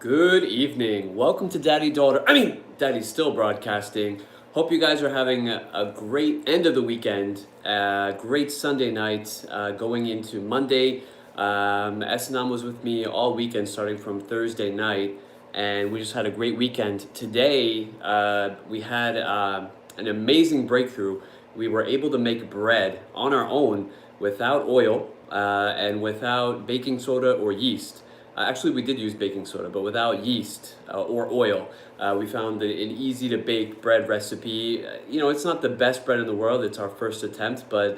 Good evening. Welcome to Daddy Still Broadcasting. Hope you guys are having a great end of the weekend, great Sunday night going into Monday. Esnam was with me all weekend starting from Thursday night, and we just had a great weekend. Today, we had an amazing breakthrough. We were able to make bread on our own without oil and without baking soda or yeast. Actually, we did use baking soda, but without yeast or oil. We found an easy to bake bread recipe. It's not the best bread in the world. It's our first attempt, but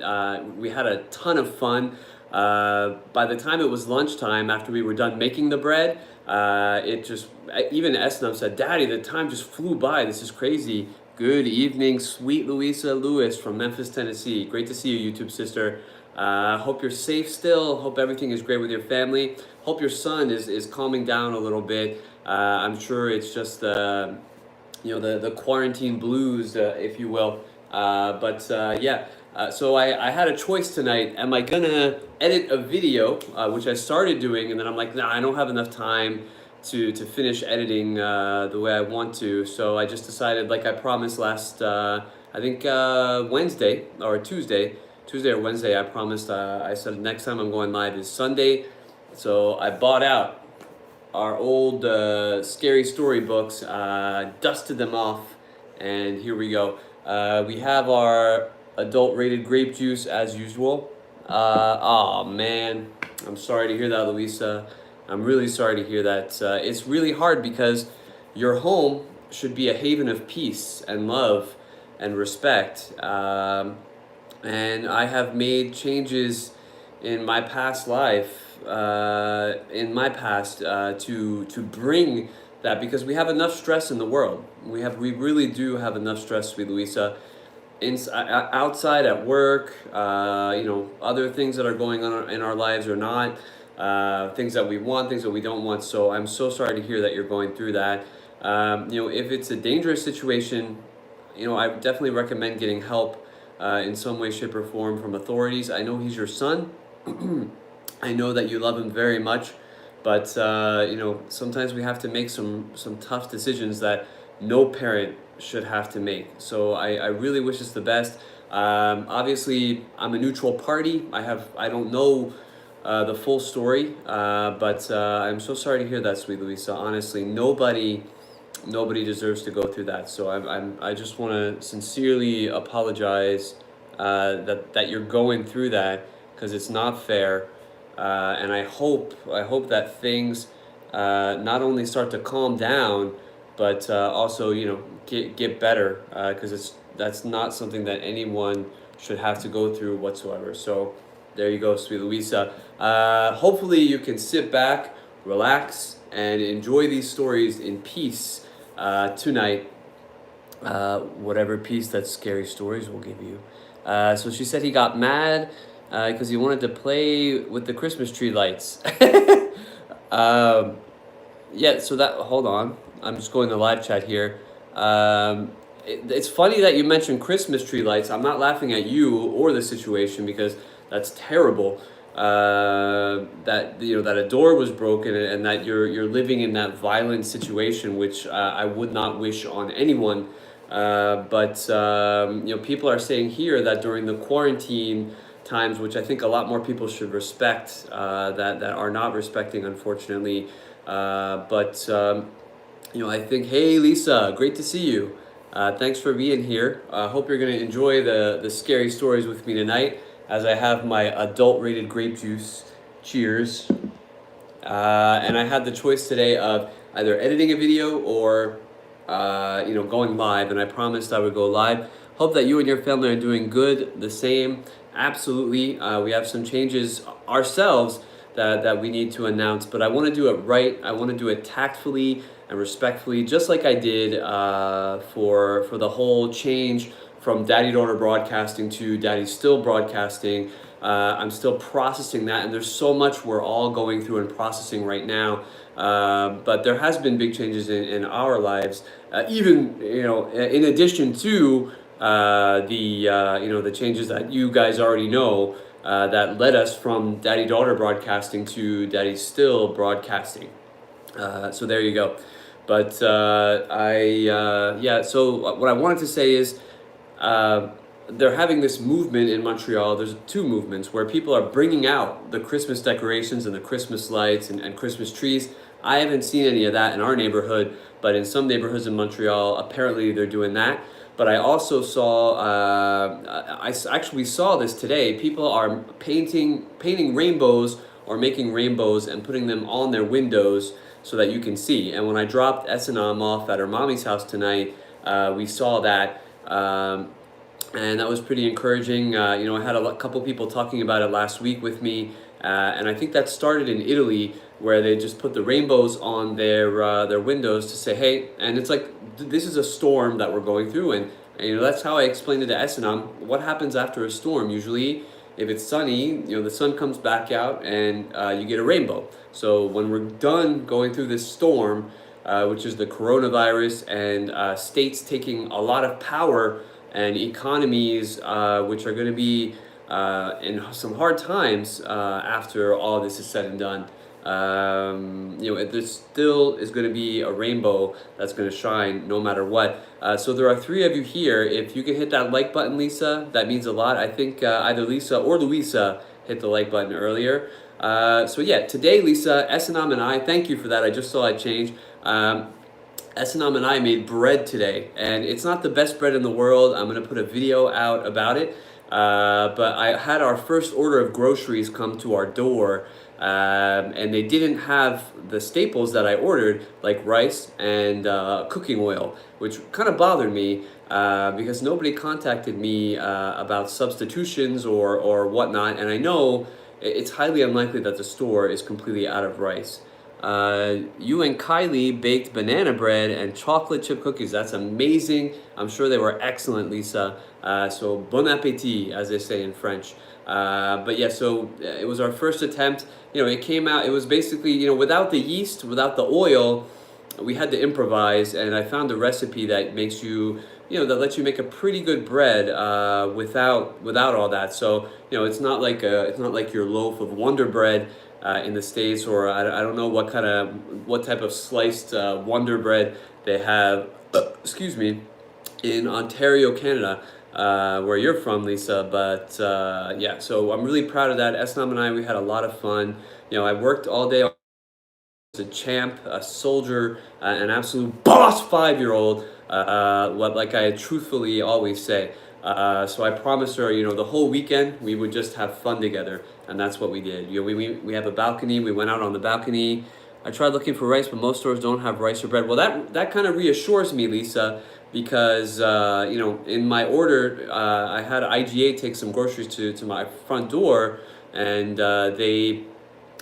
we had a ton of fun. By the time it was lunchtime, after we were done making the bread, even Esnam said, "Daddy, the time just flew by. This is crazy." Good evening, sweet Louisa Lewis from Memphis, Tennessee. Great to see you, YouTube sister. Hope you're safe still. Hope everything is great with your family. Hope your son is calming down a little bit. I'm sure it's just the quarantine blues, if you will. So I had a choice tonight. Am I gonna edit a video, which I started doing, and then I'm like, nah, I don't have enough time to finish editing the way I want to. So I just decided, like I promised last, I think Wednesday or Tuesday or Wednesday, I promised, I said next time I'm going live is Sunday. So I bought out our old scary story books, dusted them off, and here we go. We have our adult rated grape juice as usual. Oh man, I'm sorry to hear that, Luisa. I'm really sorry to hear that. It's really hard because your home should be a haven of peace and love and respect. And I have made changes in my past life, to bring that, because we have enough stress in the world. We really do have enough stress, sweet Louisa, outside at work. Other things that are going on in our lives or not, things that we want, things that we don't want. So I'm so sorry to hear that you're going through that. If it's a dangerous situation, I definitely recommend getting help in some way, shape, or form from authorities. I know he's your son. I know that you love him very much, but sometimes we have to make some tough decisions that no parent should have to make. So I really wish us the best. Obviously, I'm a neutral party. I don't know the full story, but I'm so sorry to hear that, sweet Louisa. Honestly, nobody deserves to go through that. So I just want to sincerely apologize that you're going through that, because it's not fair. And I hope that things not only start to calm down, but also get better, because that's not something that anyone should have to go through whatsoever. So there you go, sweet Louisa. Hopefully you can sit back, relax, and enjoy these stories in peace tonight, whatever peace that scary stories will give you. So she said he got mad because he wanted to play with the Christmas tree lights. Hold on, I'm just going to live chat here. It's funny that you mentioned Christmas tree lights. I'm not laughing at you or the situation, because that's terrible. That a door was broken, and that you're living in that violent situation, which I would not wish on anyone. People are saying here that during the quarantine times, which I think a lot more people should respect, that are not respecting, unfortunately. I think, hey Lisa, great to see you. Thanks for being here. I hope you're going to enjoy the scary stories with me tonight, as I have my adult rated grape juice. Cheers. And I had the choice today of either editing a video or going live, and I promised I would go live. Hope that you and your family are doing good, the same. Absolutely. We have some changes ourselves that we need to announce, but I want to do it right. I want to do it tactfully and respectfully, just like I did for the whole change from Daddy Daughter Broadcasting to Daddy Still Broadcasting. I'm still processing that, and there's so much we're all going through and processing right now. But there has been big changes in our lives, even in addition to the changes that you guys already know, that led us from Daddy Daughter Broadcasting to Daddy Still Broadcasting. So there you go. But yeah. So what I wanted to say is, uh, they're having this movement in Montreal. There's two movements where people are bringing out the Christmas decorations and the Christmas lights and Christmas trees. I haven't seen any of that in our neighborhood, but in some neighborhoods in Montreal, apparently they're doing that. But I also saw, actually saw this today. People are painting rainbows or making rainbows and putting them on their windows so that you can see. And when I dropped Esanam off at her mommy's house tonight, we saw that. And that was pretty encouraging. I had a couple people talking about it last week with me, and I think that started in Italy, where they just put the rainbows on their windows to say, hey, and it's like this is a storm that we're going through, and that's how I explained it to Esanam. What happens after a storm? Usually, if it's sunny, the sun comes back out and you get a rainbow. So when we're done going through this storm, which is the coronavirus and states taking a lot of power and economies which are going to be in some hard times after all this is said and done. There still is going to be a rainbow that's going to shine no matter what. So there are three of you here. If you can hit that like button, Lisa, that means a lot. I think either Lisa or Luisa hit the like button earlier. So yeah, today, Lisa, Esanam and I, thank you for that. I just saw it change. Esanam and I made bread today, and it's not the best bread in the world. I'm going to put a video out about it. But I had our first order of groceries come to our door, and they didn't have the staples that I ordered, like rice and cooking oil, which kind of bothered me because nobody contacted me about substitutions or whatnot, and I know it's highly unlikely that the store is completely out of rice. You and Kylie baked banana bread and chocolate chip cookies. That's amazing. I'm sure they were excellent, Lisa. So bon appétit, as they say in French. But yeah, so it was our first attempt. It came out, it was basically, without the yeast, without the oil, we had to improvise, and I found a recipe that makes you, that lets you make a pretty good bread without all that. So, it's not like your loaf of Wonder Bread in the States, or I don't know what type of sliced Wonder Bread they have, excuse me, in Ontario, Canada, where you're from, Lisa. But yeah, so I'm really proud of that. Esanam and I, we had a lot of fun. I worked all day. A champ, a soldier, an absolute boss 5-year-old, like I truthfully always say. So I promised her, the whole weekend we would just have fun together, and that's what we did. We have a balcony. We went out on the balcony. I tried looking for rice, but most stores don't have rice or bread. Well, that kind of reassures me, Lisa, because in my order, I had IGA take some groceries to my front door, and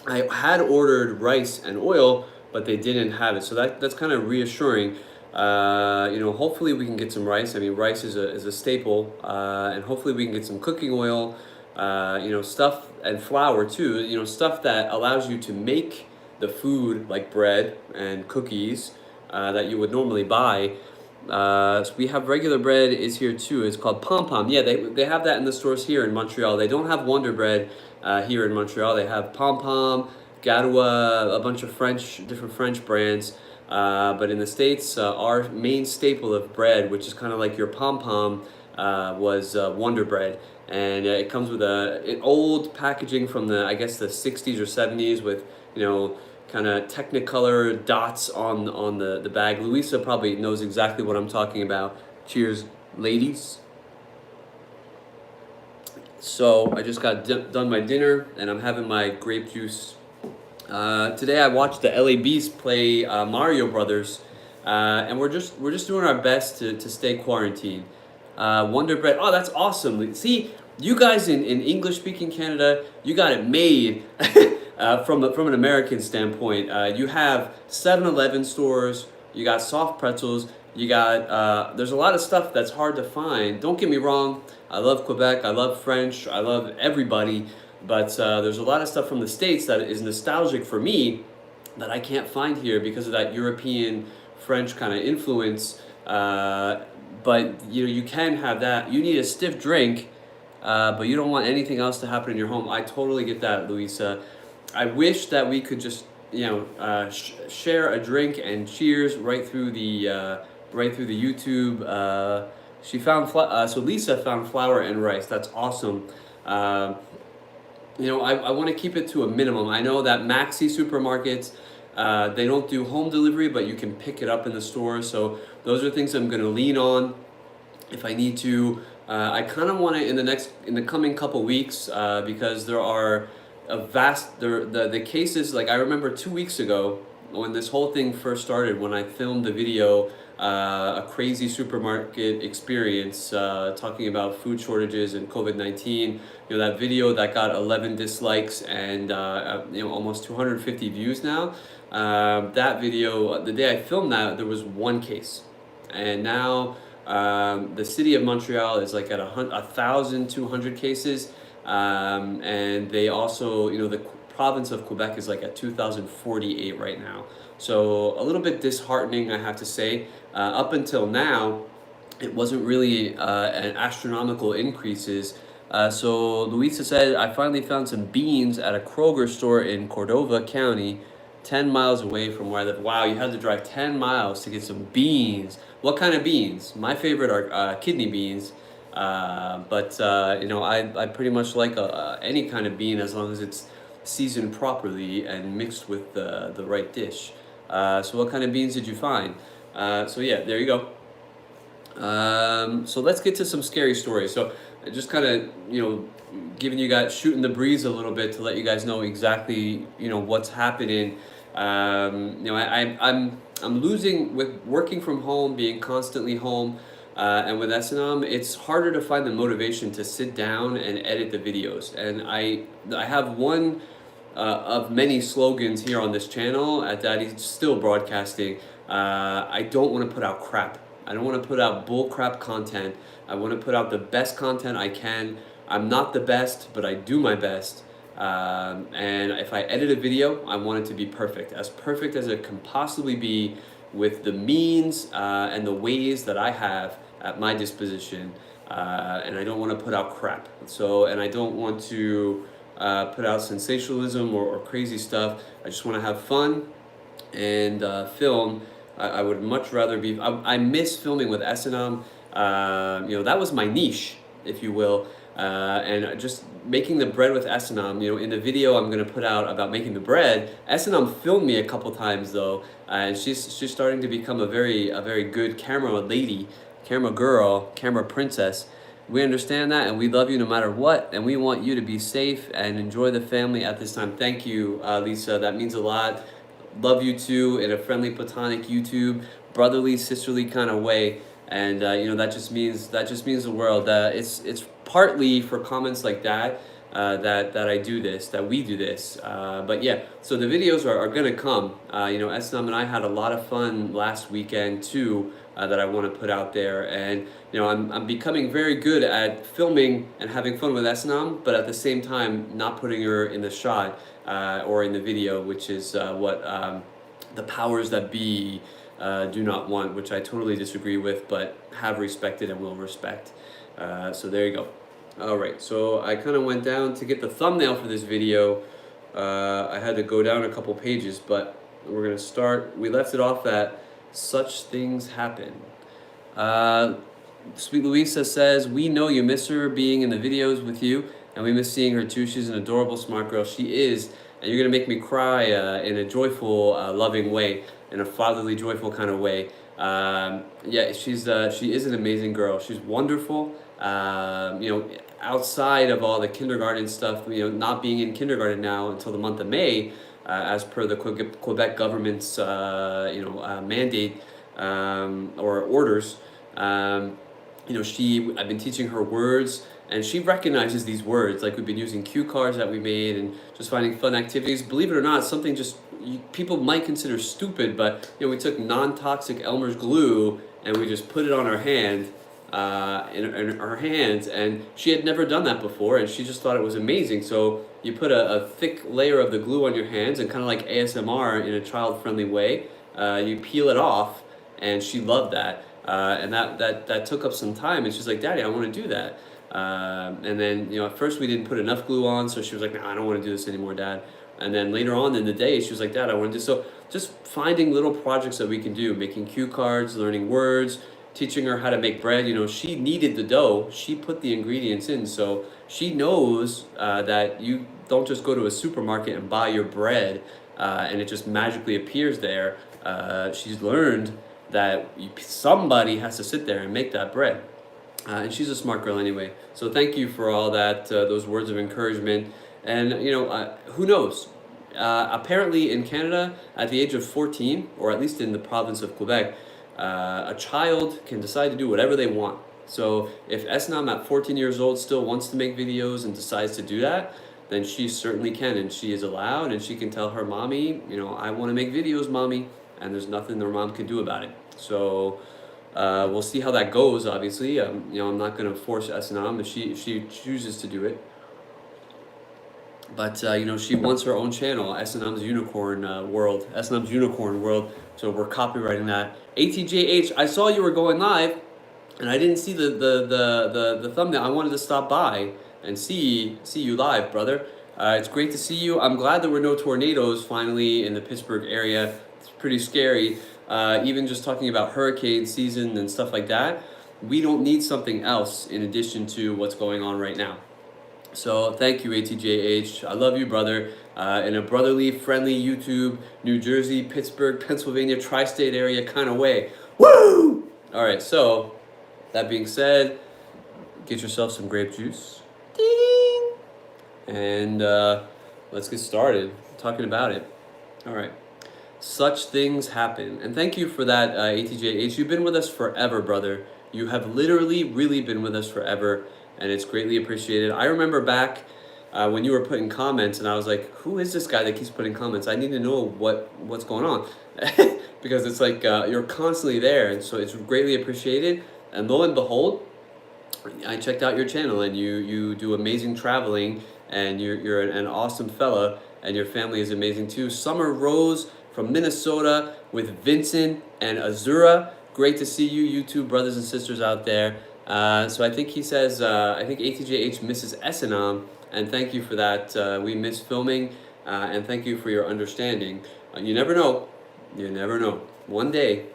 I had ordered rice and oil, but they didn't have it. So that's kind of reassuring. Hopefully we can get some rice. I mean, rice is a staple, and hopefully we can get some cooking oil, stuff, and flour too. Stuff that allows you to make the food like bread and cookies that you would normally buy. So we have regular bread is here too. It's called Pom Pom. Yeah, they have that in the stores here in Montreal. They don't have Wonder Bread here in Montreal. They have Pom Pom, Garoua, a bunch of different French brands. But in the States, our main staple of bread, which is kind of like your Pom Pom, was Wonder Bread. And it comes with an old packaging from the 60s or 70s with, kind of Technicolor dots on the bag. Luisa probably knows exactly what I'm talking about. Cheers, ladies. So I just got done my dinner, and I'm having my grape juice. Today I watched the LA Beast play Mario Brothers, and we're just doing our best to stay quarantined. Wonder Bread, oh, that's awesome. See, you guys in English-speaking Canada, you got it made. From an American standpoint, you have 7-Eleven stores, you got soft pretzels, you got, there's a lot of stuff that's hard to find. Don't get me wrong, I love Quebec, I love French, I love everybody, but there's a lot of stuff from the States that is nostalgic for me that I can't find here because of that European French kind of influence. But you can have that. You need a stiff drink, but you don't want anything else to happen in your home. I totally get that, Luisa. I wish that we could just, share a drink and cheers right through the YouTube. She found so Lisa found flour and rice. That's awesome. Uh, I want to keep it to a minimum. I know that Maxi supermarkets, they don't do home delivery, but you can pick it up in the store. So those are things I'm going to lean on if I need to. I kind of want to in the coming couple weeks, because there are the cases. Like I remember 2 weeks ago when this whole thing first started, when I filmed the video, a crazy supermarket experience, talking about food shortages and COVID-19. That video that got 11 dislikes and almost 250 views now. That video, the day I filmed that, there was one case, and now the city of Montreal is like at 1,200 cases, and they also, the province of Quebec is like at 2,048 right now. So a little bit disheartening, I have to say. Up until now, it wasn't really an astronomical increases. So Luisa said, I finally found some beans at a Kroger store in Cordova County, 10 miles away from where I live. Wow, you had to drive 10 miles to get some beans. What kind of beans? My favorite are kidney beans. But I pretty much like any kind of bean as long as it's seasoned properly and mixed with the right dish. So what kind of beans did you find? So yeah, there you go. So let's get to some scary stories. So just kind of, giving you guys, shooting the breeze a little bit to let you guys know exactly, what's happening. I'm losing with working from home, being constantly home, and with S&M, it's harder to find the motivation to sit down and edit the videos. And I have one of many slogans here on this channel at Daddy's Still Broadcasting. I don't want to put out crap. I don't want to put out bull crap content. I want to put out the best content I can. I'm not the best, but I do my best. And if I edit a video, I want it to be perfect as it can possibly be, with the means and the ways that I have at my disposition. And I don't want to put out crap. And I don't want to put out sensationalism or crazy stuff. I just want to have fun and film. I would much rather be. I miss filming with S&M. That was my niche, if you will. And just making the bread with S&M. In the video I'm gonna put out about making the bread, S&M filmed me a couple times though, and she's starting to become a very good camera lady, camera girl, camera princess. We understand that, and we love you no matter what, and we want you to be safe and enjoy the family at this time. Thank you, Lisa. That means a lot. Love you too, in a friendly, platonic YouTube, brotherly, sisterly kind of way. And that just means the world. It's partly for comments like that that I do this, that we do this. But yeah, so the videos are gonna come. S&M and I had a lot of fun last weekend too, that I want to put out there. And I'm becoming very good at filming and having fun with S&M, but at the same time not putting her in the shot or in the video, which is what the powers that be do not want, which I totally disagree with, but have respected and will respect. So there you go. All right, so I kind of went down to get the thumbnail for this video. I had to go down a couple pages, but we're gonna start. We left it off at such things happen. Sweet Louisa says, we know you miss her being in the videos with you, and we miss seeing her too. She's an adorable, smart girl. She is, and you're gonna make me cry in a joyful, loving way, in a fatherly, joyful kind of way. Yeah, she is an amazing girl. She's wonderful. Outside of all the kindergarten stuff, not being in kindergarten now until the month of May, as per the Quebec government's, mandate or orders. I've been teaching her words, and she recognizes these words. Like, we've been using cue cards that we made and just finding fun activities. Believe it or not, something people might consider stupid, but we took non-toxic Elmer's glue and we just put it on her hand, in her hands, and she had never done that before, and she just thought it was amazing. So you put a thick layer of the glue on your hands, and kind of like ASMR in a child-friendly way, you peel it off, and she loved that. And that took up some time, and she's like, Daddy, I want to do that. And then, at first we didn't put enough glue on, so she was like, no, I don't want to do this anymore, Dad. And then later on in the day, she was like, Dad, I want to do so. Just finding little projects that we can do, making cue cards, learning words, teaching her how to make bread. You know, she kneaded the dough. She put the ingredients in. So she knows that you don't just go to a supermarket and buy your bread and it just magically appears there. She's learned that somebody has to sit there and make that bread. And she's a smart girl anyway. So thank you for all that, those words of encouragement. And, you know, who knows? Apparently in Canada, at the age of 14, or at least in the province of Quebec, a child can decide to do whatever they want. So if Esnam at 14 years old still wants to make videos and decides to do that, then she certainly can, and she is allowed, and she can tell her mommy, you know, I want to make videos, mommy, and there's nothing her mom can do about it. So we'll see how that goes, obviously. You know, I'm not going to force Esnam if she chooses to do it. But, you know, she wants her own channel, S&M's Unicorn World. S&M's Unicorn World. So we're copywriting that. ATJH, I saw you were going live, and I didn't see the thumbnail. I wanted to stop by and see you live, brother. It's great to see you. I'm glad there were no tornadoes finally in the Pittsburgh area. It's pretty scary. Even just talking about hurricane season and stuff like that. We don't need something else in addition to what's going on right now. So thank you, ATJH. I love you, brother. In a brotherly, friendly YouTube, New Jersey, Pittsburgh, Pennsylvania, tri-state area kind of way. Woo! All right, so that being said, get yourself some grape juice. Ding! And let's get started talking about it. All right. Such things happen. And thank you for that, ATJH. You've been with us forever, brother. You have literally, really been with us forever. And it's greatly appreciated. I remember back when you were putting comments, and I was like, who is this guy that keeps putting comments? I need to know what's going on. Because it's like you're constantly there, and so it's greatly appreciated. And lo and behold, I checked out your channel, and you do amazing traveling, and you're an awesome fella, and your family is amazing too. Summer Rose from Minnesota with Vincent and Azura. Great to see you two brothers and sisters out there. So I think he says, I think ATJH misses Essenam, and thank you for that. We miss filming, and thank you for your understanding. You never know. You never know. One day,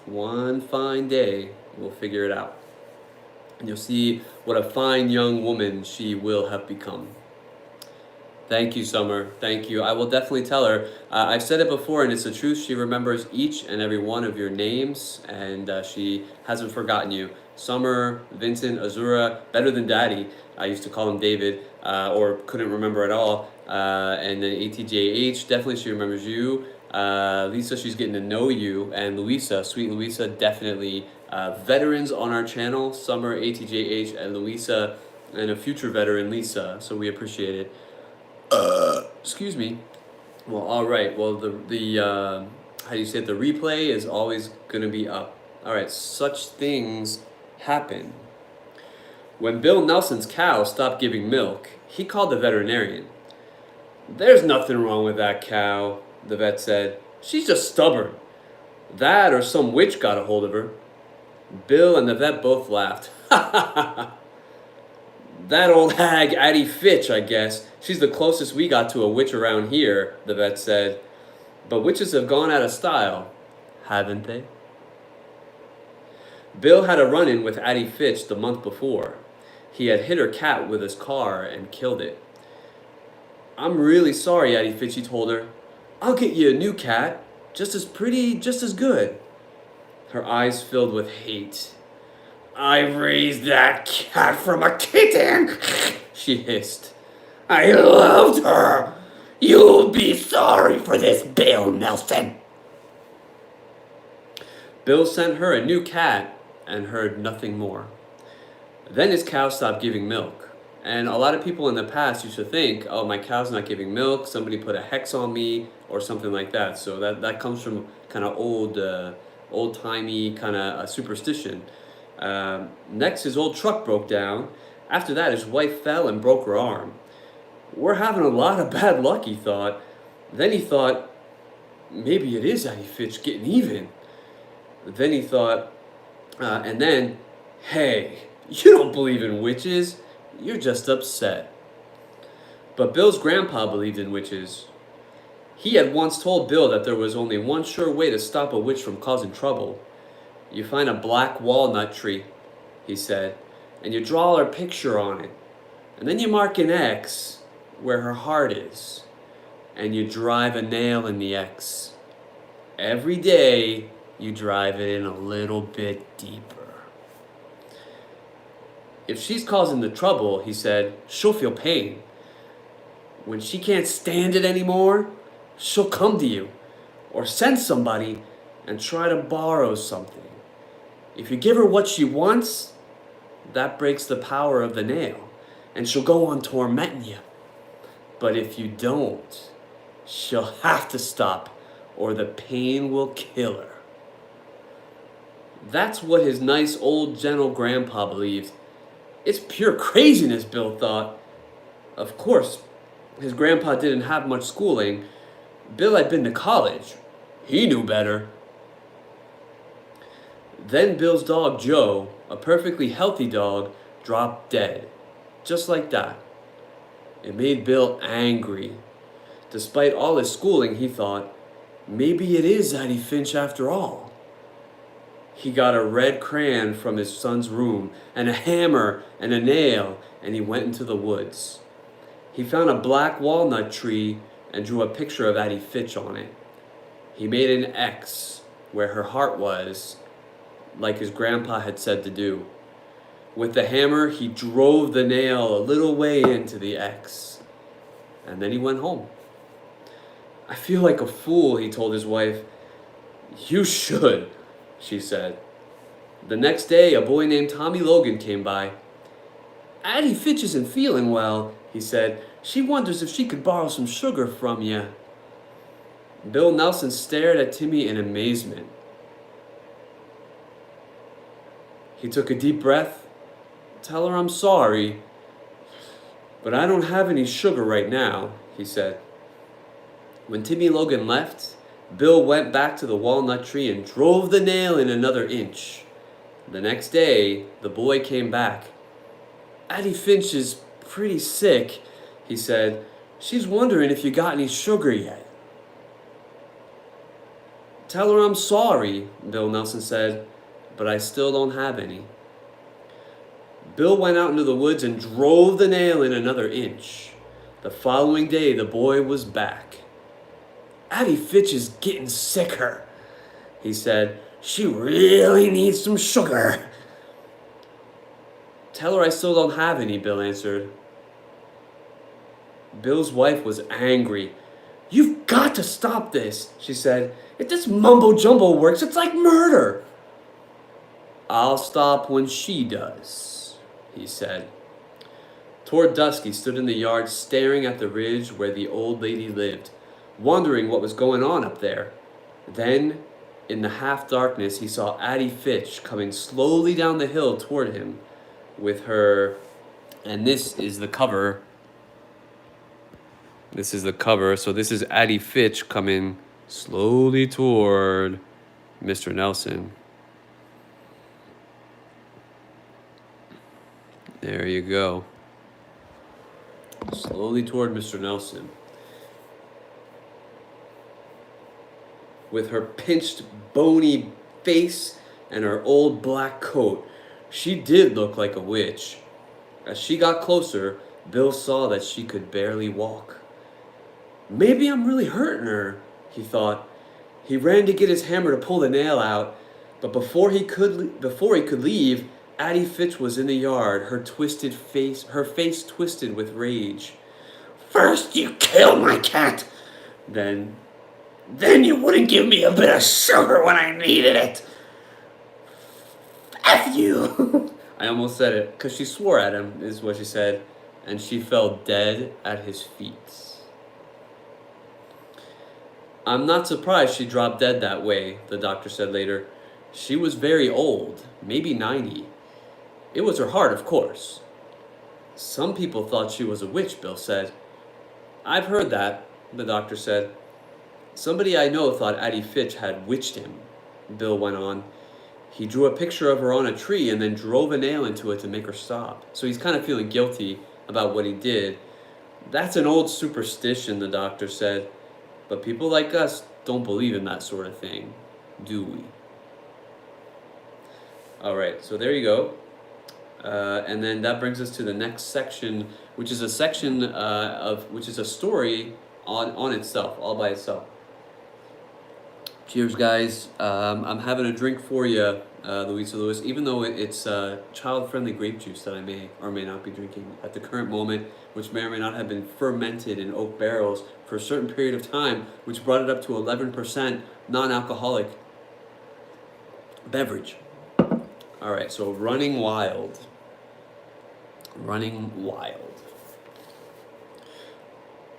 one fine day, we'll figure it out. And you'll see what a fine young woman she will have become. Thank you, Summer. Thank you. I will definitely tell her. I've said it before, and it's the truth. She remembers each and every one of your names, and she hasn't forgotten you. Summer, Vincent, Azura, better than Daddy. I used to call him David, or couldn't remember at all. And then ATJH, definitely she remembers you. Lisa, she's getting to know you. And Luisa, sweet Luisa, definitely. Veterans on our channel, Summer, ATJH, and Luisa, and a future veteran, Lisa. So we appreciate it. Excuse me. Well, all right. Well, the how do you say it? The replay is always going to be up. All right. Such things happen. When Bill Nelson's cow stopped giving milk, he called the veterinarian. There's nothing wrong with that cow, the vet said. She's just stubborn. That or some witch got a hold of her. Bill and the vet both laughed. Ha ha ha. That old hag, Addie Fitch, I guess. She's the closest we got to a witch around here, the vet said. But witches have gone out of style, haven't they? Bill had a run-in with Addie Fitch the month before. He had hit her cat with his car and killed it. I'm really sorry, Addie Fitch, he told her. I'll get you a new cat, just as pretty, just as good. Her eyes filled with hate. I raised that cat from a kitten, she hissed. I loved her. You'll be sorry for this, Bill Nelson. Bill sent her a new cat and heard nothing more. Then his cow stopped giving milk. And a lot of people in the past used to think, oh, my cow's not giving milk, somebody put a hex on me, or something like that. So that comes from kind of old-timey kind of superstition. Next, his old truck broke down. After that, his wife fell and broke her arm. We're having a lot of bad luck, he thought. Then he thought, maybe it is Addie Fitch getting even. Then he thought, hey, you don't believe in witches. You're just upset. But Bill's grandpa believed in witches. He had once told Bill that there was only one sure way to stop a witch from causing trouble. You find a black walnut tree, he said, and you draw her picture on it. And then you mark an X where her heart is, and you drive a nail in the X. Every day, you drive it in a little bit deeper. If she's causing the trouble, he said, she'll feel pain. When she can't stand it anymore, she'll come to you or send somebody and try to borrow something. If you give her what she wants, that breaks the power of the nail, and she'll go on tormenting you. But if you don't, she'll have to stop, or the pain will kill her. That's what his nice old gentle grandpa believed. It's pure craziness, Bill thought. Of course, his grandpa didn't have much schooling. Bill had been to college. He knew better. Then Bill's dog Joe, a perfectly healthy dog, dropped dead. Just like that. It made Bill angry. Despite all his schooling, he thought, maybe it is Addie Finch after all. He got a red crayon from his son's room, and a hammer and a nail, and he went into the woods. He found a black walnut tree and drew a picture of Addie Fitch on it. He made an X where her heart was, like his grandpa had said to do. With the hammer, he drove the nail a little way into the X, and then he went home. I feel like a fool, he told his wife. You should, she said. The next day, a boy named Tommy Logan came by. Addie Fitch isn't feeling well, he said. She wonders if she could borrow some sugar from you. Bill Nelson stared at Timmy in amazement. He took a deep breath. Tell her I'm sorry, but I don't have any sugar right now, he said. When Timmy Logan left, Bill went back to the walnut tree and drove the nail in another inch. The next day, the boy came back. Addie Finch is pretty sick, he said. She's wondering if you got any sugar yet. Tell her I'm sorry, Bill Nelson said, but I still don't have any. Bill went out into the woods and drove the nail in another inch. The following day, the boy was back. Addie Fitch is getting sicker, he said. She really needs some sugar. Tell her I still don't have any, Bill answered. Bill's wife was angry. You've got to stop this, she said. If this mumbo-jumbo works, it's like murder. I'll stop when she does, he said. Toward dusk, he stood in the yard staring at the ridge where the old lady lived, wondering what was going on up there. Then, in the half-darkness, he saw Addie Fitch coming slowly down the hill toward him with her, and this is the cover. This is the cover, so this is Addie Fitch coming slowly toward Mr. Nelson. There you go. Slowly toward Mr. Nelson. With her pinched, bony face and her old black coat, she did look like a witch. As she got closer, Bill saw that she could barely walk. Maybe I'm really hurting her, he thought. He ran to get his hammer to pull the nail out, but before he could leave, Addie Fitch was in the yard, her face twisted with rage. First you killed my cat, then you wouldn't give me a bit of sugar when I needed it. F you. I almost said it, because she swore at him, is what she said, and she fell dead at his feet. I'm not surprised she dropped dead that way, the doctor said later. She was very old, maybe 90. It was her heart, of course. Some people thought she was a witch, Bill said. I've heard that, the doctor said. Somebody I know thought Addie Fitch had witched him, Bill went on. He drew a picture of her on a tree and then drove a nail into it to make her stop. So he's kind of feeling guilty about what he did. That's an old superstition, the doctor said. But people like us don't believe in that sort of thing, do we? All right, so there you go. And then that brings us to the next section, which is a section which is a story on itself, all by itself. Cheers, guys. I'm having a drink for you, Louisa Lewis, even though it's child-friendly grape juice that I may or may not be drinking at the current moment, which may or may not have been fermented in oak barrels for a certain period of time, which brought it up to 11% non-alcoholic beverage. All right, so Running Wild. Running Wild.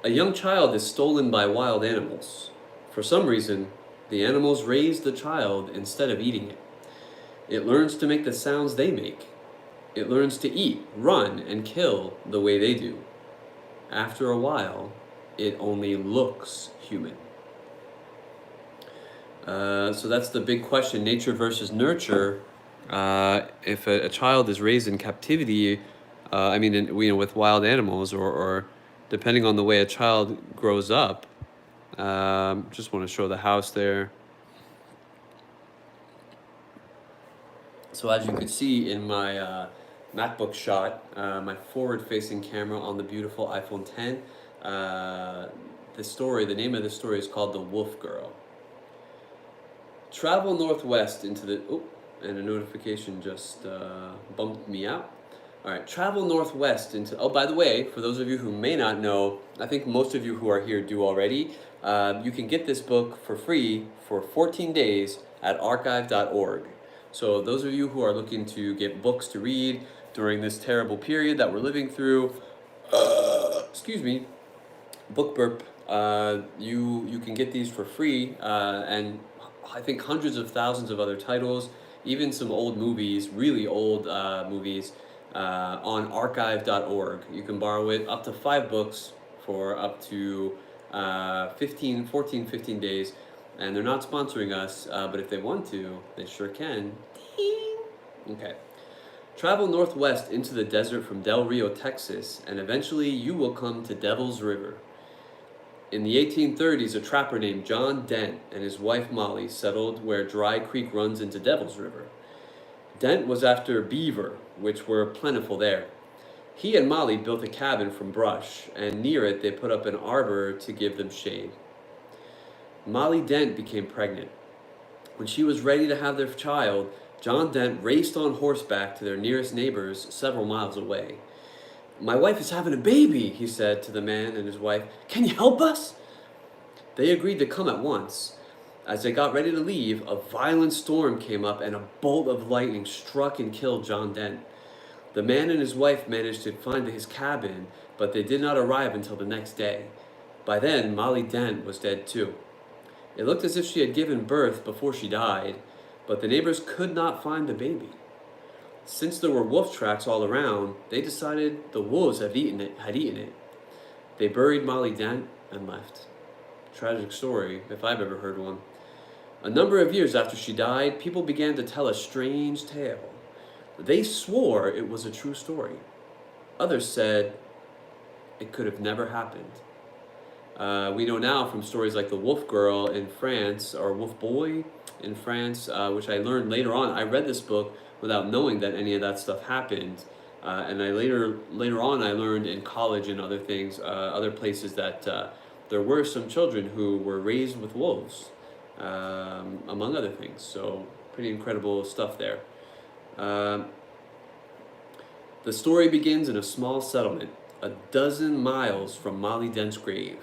A young child is stolen by wild animals. For some reason, the animals raise the child instead of eating it. It learns to make the sounds they make. It learns to eat, run, and kill the way they do. After a while, it only looks human. So that's the big question, nature versus nurture. If a child is raised in captivity, with wild animals, or depending on the way a child grows up, just want to show the house there. So as you can see in my MacBook shot, my forward-facing camera on the beautiful iPhone 10, the name of the story is called The Wolf Girl. Travel northwest into the... Oh, and a notification just bumped me out. All right, travel northwest into... Oh, by the way, for those of you who may not know, I think most of you who are here do already, you can get this book for free for 14 days at archive.org. So those of you who are looking to get books to read during this terrible period that we're living through, excuse me, book burp, you can get these for free, and I think hundreds of thousands of other titles, even some old movies, really old movies, on archive.org. You can borrow it up to 5 books for up to 15 days. And they're not sponsoring us, but if they want to, they sure can. Okay. Travel northwest into the desert from Del Rio, Texas, and eventually you will come to Devil's River. In the 1830s, a trapper named John Dent and his wife Molly settled where Dry Creek runs into Devil's River. Dent was after beaver, which were plentiful there. He and Molly built a cabin from brush, and near it they put up an arbor to give them shade. Molly Dent became pregnant. When she was ready to have their child, John Dent raced on horseback to their nearest neighbors several miles away. "My wife is having a baby," he said to the man and his wife. "Can you help us?" They agreed to come at once. As they got ready to leave, a violent storm came up and a bolt of lightning struck and killed John Dent. The man and his wife managed to find his cabin, but they did not arrive until the next day. By then, Molly Dent was dead too. It looked as if she had given birth before she died, but the neighbors could not find the baby. Since there were wolf tracks all around, they decided the wolves had eaten it. They buried Molly Dent and left. Tragic story, if I've ever heard one. A number of years after she died, people began to tell a strange tale. They swore it was a true story. Others said it could have never happened. We know now from stories like the Wolf Girl in France, or Wolf Boy in France, which I learned later on. I read this book without knowing that any of that stuff happened. And I later on I learned in college and other things, other places, that there were some children who were raised with wolves, among other things. So pretty incredible stuff there. The story begins in a small settlement, a dozen miles from Molly Dent's grave.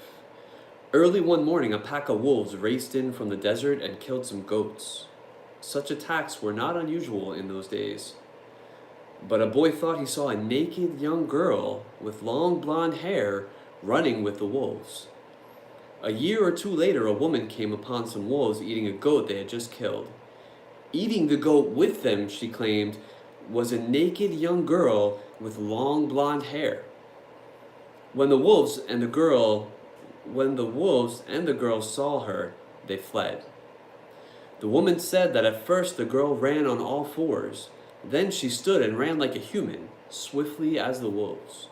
Early one morning, a pack of wolves raced in from the desert and killed some goats. Such attacks were not unusual in those days. But a boy thought he saw a naked young girl with long blonde hair running with the wolves. A year or two later, a woman came upon some wolves eating a goat they had just killed. Eating the goat with them, she claimed, was a naked young girl with long blonde hair. When the wolves and the girl saw her, they fled. The woman said that at first the girl ran on all fours. Then she stood and ran like a human, swiftly as the wolves.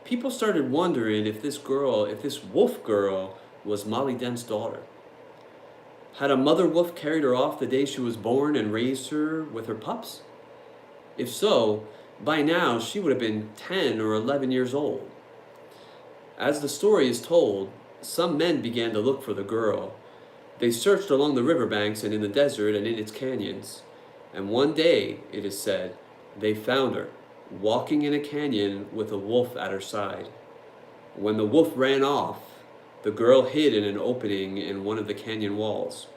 People started wondering if this wolf girl was Molly Dent's daughter. Had a mother wolf carried her off the day she was born and raised her with her pups? If so, by now she would have been 10 or 11 years old. As the story is told, some men began to look for the girl. They searched along the riverbanks and in the desert and in its canyons. And one day, it is said, they found her, walking in a canyon with a wolf at her side. When the wolf ran off, the girl hid in an opening in one of the canyon walls.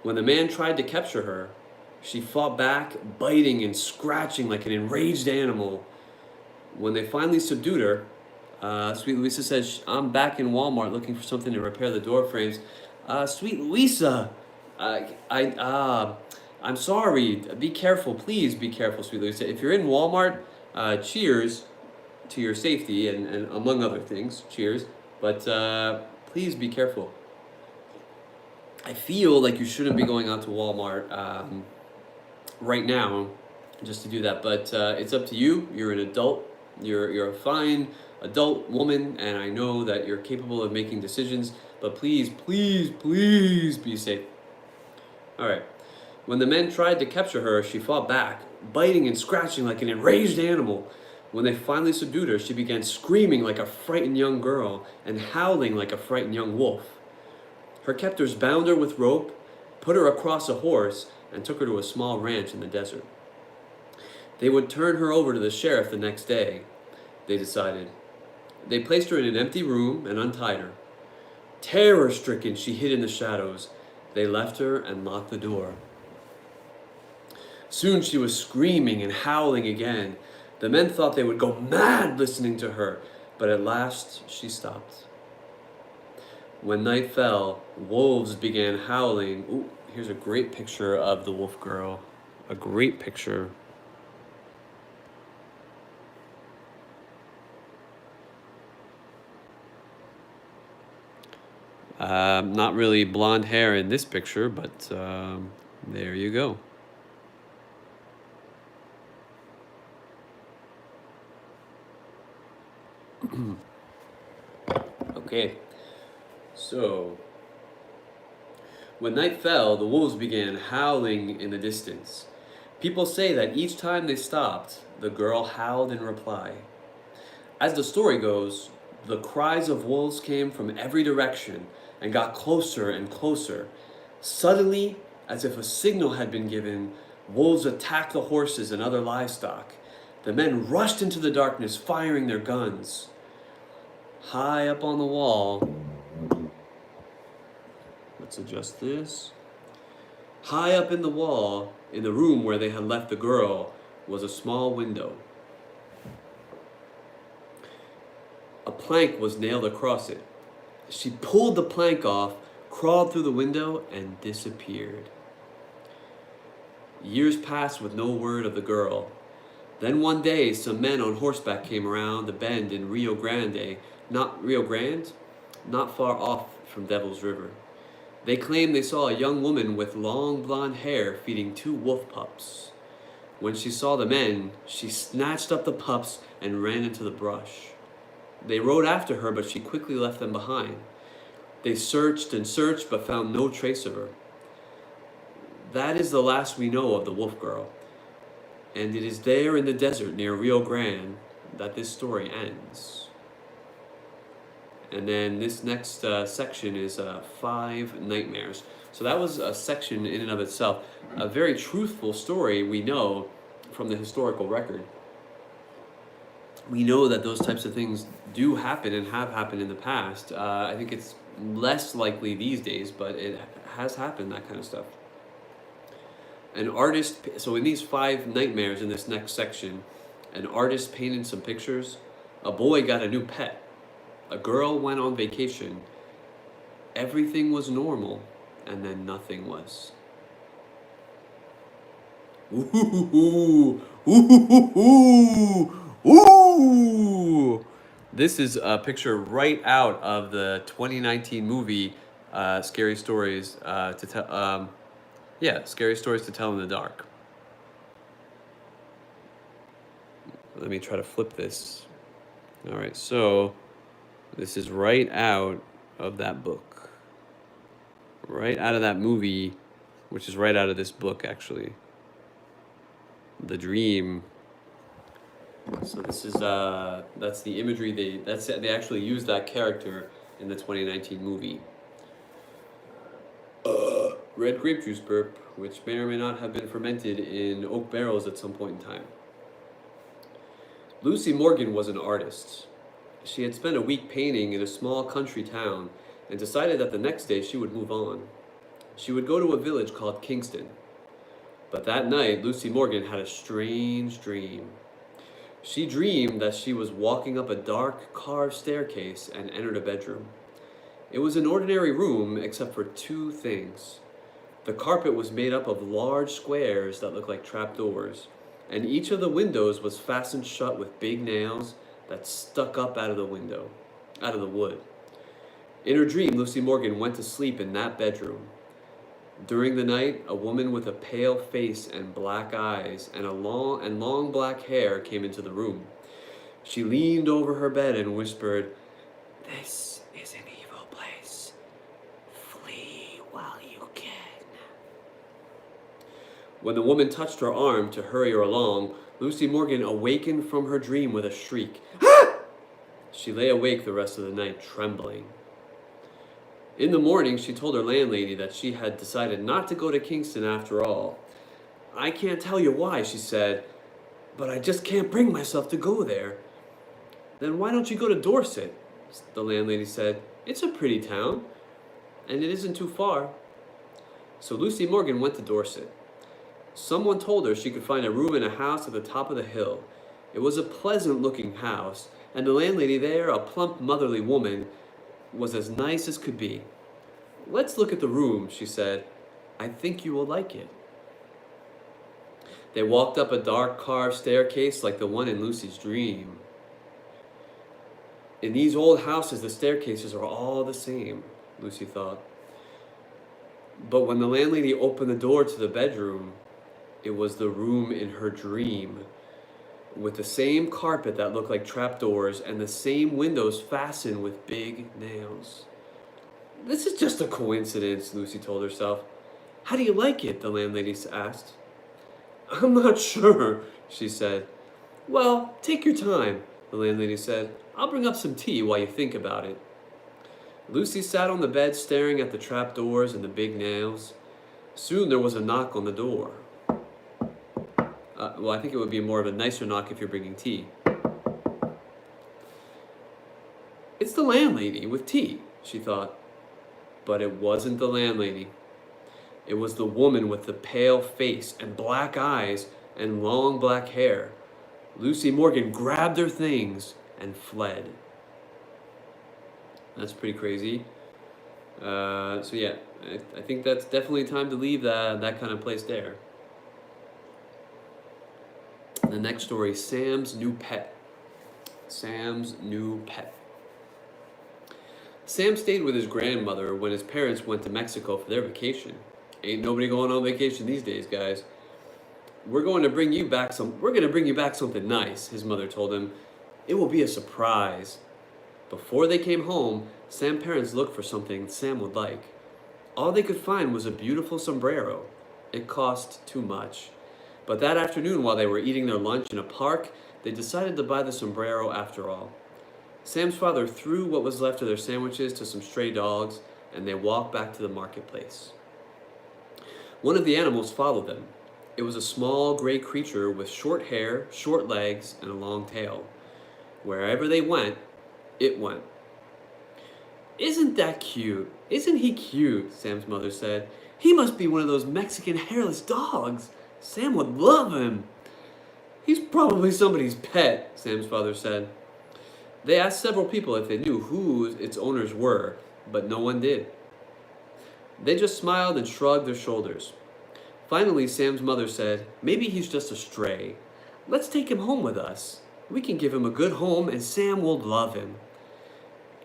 When the man tried to capture her, she fought back, biting and scratching like an enraged animal. When they finally subdued her, Sweet Louisa says, I'm back in Walmart looking for something to repair the door frames. Sweet Louisa, I'm sorry. Be careful. Please be careful, Sweet Louisa. If you're in Walmart, cheers to your safety and among other things, cheers. But please be careful. I feel like you shouldn't be going out to Walmart right now just to do that, but it's up to you. You're an adult. You're a fine adult woman, and I know that you're capable of making decisions, but please, please, please be safe. All right. When the men tried to capture her, she fought back, biting and scratching like an enraged animal. When they finally subdued her, she began screaming like a frightened young girl and howling like a frightened young wolf. Her captors bound her with rope, put her across a horse, and took her to a small ranch in the desert. They would turn her over to the sheriff the next day, they decided. They placed her in an empty room and untied her. Terror-stricken, she hid in the shadows. They left her and locked the door. Soon she was screaming and howling again. The men thought they would go mad listening to her, but at last she stopped. When night fell, wolves began howling. Ooh, here's a great picture of the wolf girl. A great picture. Not really blonde hair in this picture, but there you go. Okay, so when night fell, the wolves began howling in the distance. People say that each time they stopped, the girl howled in reply. As the story goes, the cries of wolves came from every direction and got closer and closer. Suddenly, as if a signal had been given, wolves attacked the horses and other livestock. The men rushed into the darkness, firing their guns. High up on the wall, let's adjust this. High up in the wall, in the room where they had left the girl, was a small window. A plank was nailed across it. She pulled the plank off, crawled through the window, and disappeared. Years passed with no word of the girl. Then one day, some men on horseback came around the bend in Rio Grande, not far off from Devil's River. They claimed they saw a young woman with long blonde hair feeding 2 wolf pups. When she saw the men, she snatched up the pups and ran into the brush. They rode after her, but she quickly left them behind. They searched and searched, but found no trace of her. That is the last we know of the wolf girl. And it is there in the desert near Rio Grande that this story ends. And then this next section is 5 nightmares. So that was a section in and of itself. A very truthful story we know from the historical record. We know that those types of things do happen and have happened in the past. I think it's less likely these days, but it has happened, that kind of stuff. An artist, so in these 5 nightmares in this next section, an artist painted some pictures. A boy got a new pet. A girl went on vacation. Everything was normal, and then nothing was. Ooh, ooh, ooh, ooh. Ooh! This is a picture right out of the 2019 movie, Scary Stories to Tell. Scary Stories to Tell in the Dark. Let me try to flip this. All right, so this is right out of that book. Right out of that movie, which is right out of this book, actually. The Dream. So this is that's the imagery they actually used that character in the 2019 movie. Red grape juice burp, which may or may not have been fermented in oak barrels at some point in time. Lucy Morgan was an artist. She had spent a week painting in a small country town and decided that the next day she would move on. She would go to a village called Kingston. But that night, Lucy Morgan had a strange dream. She dreamed that she was walking up a dark carved staircase and entered a bedroom. It was an ordinary room except for two things. The carpet was made up of large squares that looked like trapdoors, and each of the windows was fastened shut with big nails that stuck up out of the wood. In her dream, Lucy Morgan went to sleep in that bedroom. During the night, a woman with a pale face and black eyes and long black hair came into the room. She leaned over her bed and whispered, "This is an evil place. Flee while you can." When the woman touched her arm to hurry her along, Lucy Morgan awakened from her dream with a shriek. She lay awake the rest of the night, trembling. In the morning, she told her landlady that she had decided not to go to Kingston after all. "I can't tell you why," she said, "but I just can't bring myself to go there." "Then why don't you go to Dorset?" the landlady said. "It's a pretty town, and it isn't too far." So Lucy Morgan went to Dorset. Someone told her she could find a room in a house at the top of the hill. It was a pleasant-looking house, and the landlady there, a plump, motherly woman, was as nice as could be. "Let's look at the room," she said. "I think you will like it." They walked up a dark carved staircase like the one in Lucy's dream. In these old houses, the staircases are all the same, Lucy thought. But when the landlady opened the door to the bedroom, it was the room in her dream, with the same carpet that looked like trapdoors and the same windows fastened with big nails. "This is just a coincidence," Lucy told herself. "How do you like it?" the landlady asked. "I'm not sure," she said. "Well, take your time," the landlady said. "I'll bring up some tea while you think about it." Lucy sat on the bed staring at the trapdoors and the big nails. Soon there was a knock on the door. Well, I think it would be more of a nicer knock if you're bringing tea. "It's the landlady with tea," she thought. But it wasn't the landlady. It was the woman with the pale face and black eyes and long black hair. Lucy Morgan grabbed her things and fled. That's pretty crazy. So yeah, I think that's definitely time to leave that kind of place there. The next story, Sam's new pet. Sam's new pet. Sam stayed with his grandmother when his parents went to Mexico for their vacation. Ain't nobody going on vacation these days, guys. We're going to bring you back something nice," his mother told him. "It will be a surprise." Before they came home, Sam's parents looked for something Sam would like. All they could find was a beautiful sombrero. It cost too much. But that afternoon, while they were eating their lunch in a park, they decided to buy the sombrero after all. Sam's father threw what was left of their sandwiches to some stray dogs, and they walked back to the marketplace. One of the animals followed them. It was a small gray creature with short hair, short legs, and a long tail. Wherever they went, it went. "Isn't that cute? Isn't he cute?" Sam's mother said. "He must be one of those Mexican hairless dogs. Sam would love him." "He's probably somebody's pet," Sam's father said. They asked several people if they knew who its owners were, but no one did. They just smiled and shrugged their shoulders. Finally, Sam's mother said, "Maybe he's just a stray. Let's take him home with us. We can give him a good home and Sam will love him."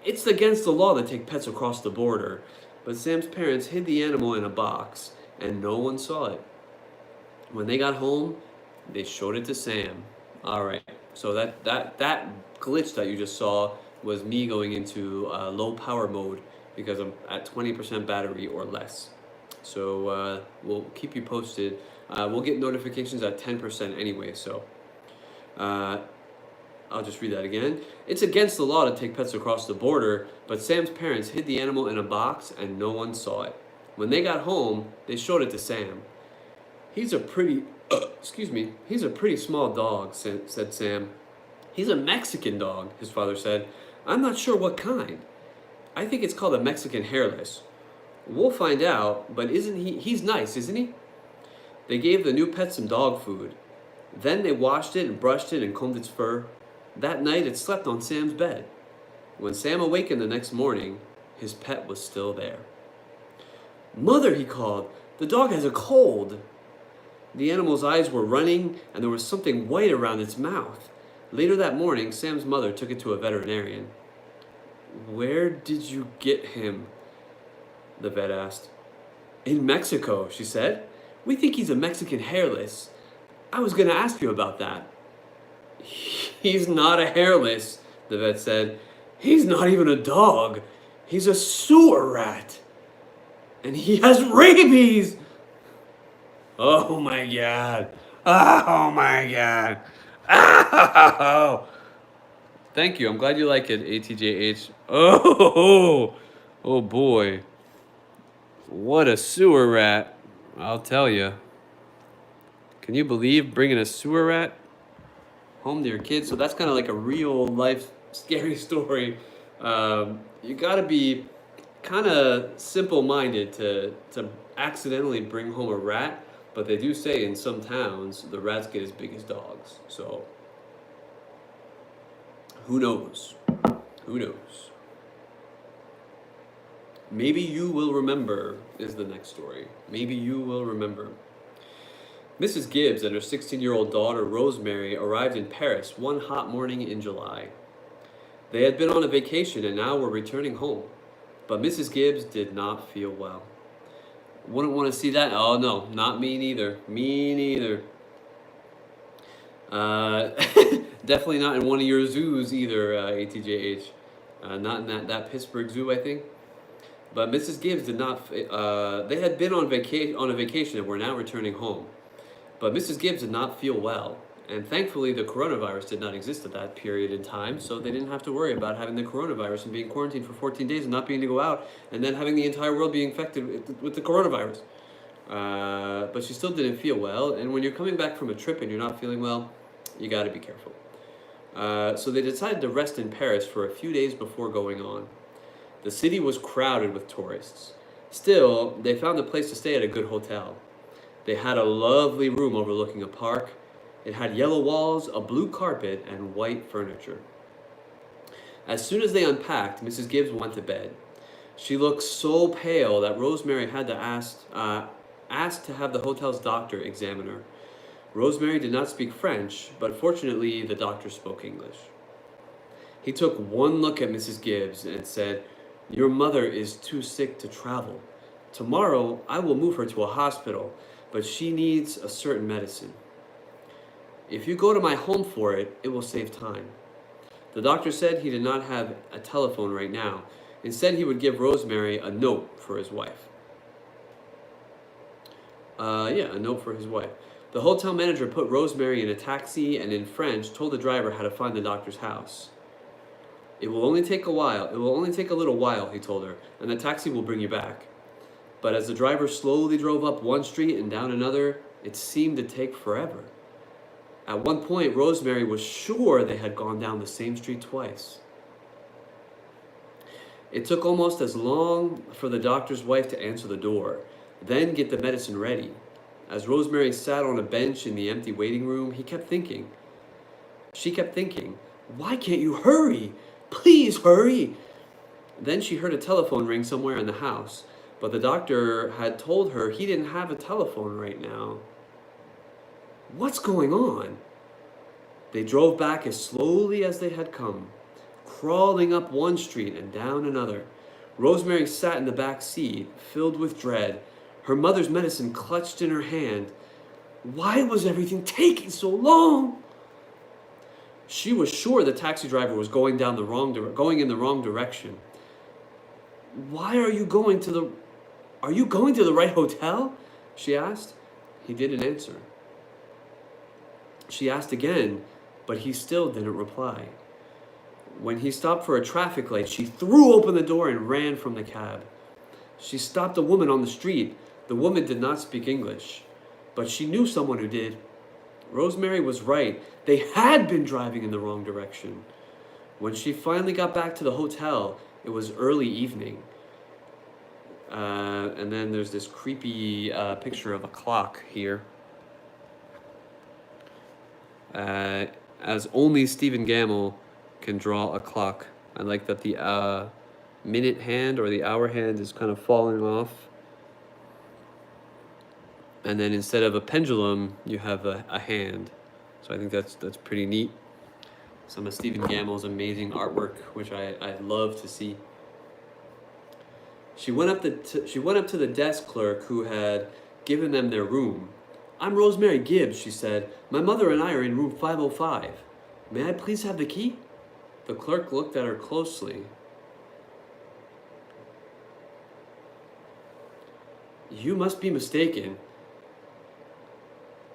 It's against the law to take pets across the border, but Sam's parents hid the animal in a box and no one saw it. When they got home, they showed it to Sam. All right, so that glitch that you just saw was me going into low power mode because I'm at 20% battery or less. So we'll keep you posted. We'll get notifications at 10% anyway, so I'll just read that again. It's against the law to take pets across the border, but Sam's parents hid the animal in a box and no one saw it. When they got home, they showed it to Sam. He's a pretty, he's a pretty small dog, said Sam. He's a Mexican dog, his father said. I'm not sure what kind. I think it's called a Mexican hairless. We'll find out, but he's nice, isn't he? They gave the new pet some dog food. Then they washed it and brushed it and combed its fur. That night it slept on Sam's bed. When Sam awakened the next morning, his pet was still there. Mother, he called, the dog has a cold. The animal's eyes were running and there was something white around its mouth. Later that morning, Sam's mother took it to a veterinarian. Where did you get him? The vet asked. In Mexico, she said. We think he's a Mexican hairless. I was going to ask you about that. He's not a hairless, the vet said. He's not even a dog. He's a sewer rat. And he has rabies. Oh my God. Oh my God. Oh. Thank you. I'm glad you like it, ATJH. Oh boy. What a sewer rat. I'll tell you. Can you believe bringing a sewer rat home to your kids? So that's kind of like a real life scary story. You got to be kind of simple-minded to accidentally bring home a rat, but they do say in some towns the rats get as big as dogs. So who knows? Who knows? Maybe you will remember is the next story. Maybe you will remember. Mrs. Gibbs and her 16-year-old daughter Rosemary arrived in Paris one hot morning in July. They had been on a vacation and now were returning home. But Mrs. Gibbs did not feel well. Wouldn't want to see that? Oh no, not me neither. Me neither. Definitely not in one of your zoos either, ATJH. Not in that Pittsburgh zoo, I think. But Mrs. Gibbs did not. They had been on a vacation and were now returning home. But Mrs. Gibbs did not feel well, and thankfully the coronavirus did not exist at that period in time, so they didn't have to worry about having the coronavirus and being quarantined for 14 days and not being able to go out, and then having the entire world be infected with the coronavirus. But she still didn't feel well, and when you're coming back from a trip and you're not feeling well, you got to be careful. So they decided to rest in Paris for a few days before going on. The city was crowded with tourists. Still, they found a place to stay at a good hotel. They had a lovely room overlooking a park. It had yellow walls, a blue carpet, and white furniture. As soon as they unpacked, Mrs. Gibbs went to bed. She looked so pale that Rosemary had to ask to have the hotel's doctor examine her. Rosemary did not speak French, but fortunately the doctor spoke English. He took one look at Mrs. Gibbs and said, "Your mother is too sick to travel. Tomorrow I will move her to a hospital, but she needs a certain medicine. If you go to my home for it, it will save time." The doctor said he did not have a telephone right now. Instead, he would give Rosemary a note for his wife. A note for his wife. The hotel manager put Rosemary in a taxi and in French told the driver how to find the doctor's house. It will only take a while. It will only take a little while, he told her, and the taxi will bring you back. But as the driver slowly drove up one street and down another, it seemed to take forever. At one point, Rosemary was sure they had gone down the same street twice. It took almost as long for the doctor's wife to answer the door, then get the medicine ready. As Rosemary sat on a bench in the empty waiting room, she kept thinking, "Why can't you hurry? Please hurry." Then she heard a telephone ring somewhere in the house, but the doctor had told her he didn't have a telephone right now. What's going on? They drove back as slowly as they had come, crawling up one street and down another. Rosemary sat in the back seat, filled with dread, her mother's medicine clutched in her hand. Why was everything taking so long? She was sure the taxi driver was going in the wrong direction. Why are you going to the... Are you going to the right hotel? She asked. He didn't answer. She asked again, but he still didn't reply. When he stopped for a traffic light, she threw open the door and ran from the cab. She stopped a woman on the street. The woman did not speak English, but she knew someone who did. Rosemary was right. They had been driving in the wrong direction. When she finally got back to the hotel, it was early evening. And then there's this creepy picture of a clock here. As only Stephen Gammell can draw a clock. I like that the minute hand or the hour hand is kind of falling off. And then instead of a pendulum, you have a hand. So I think that's pretty neat. Some of Stephen Gammell's amazing artwork, which I love to see. She went up to the desk clerk who had given them their room. "I'm Rosemary Gibbs," she said. "My mother and I are in room 505. May I please have the key?" The clerk looked at her closely. "You must be mistaken,"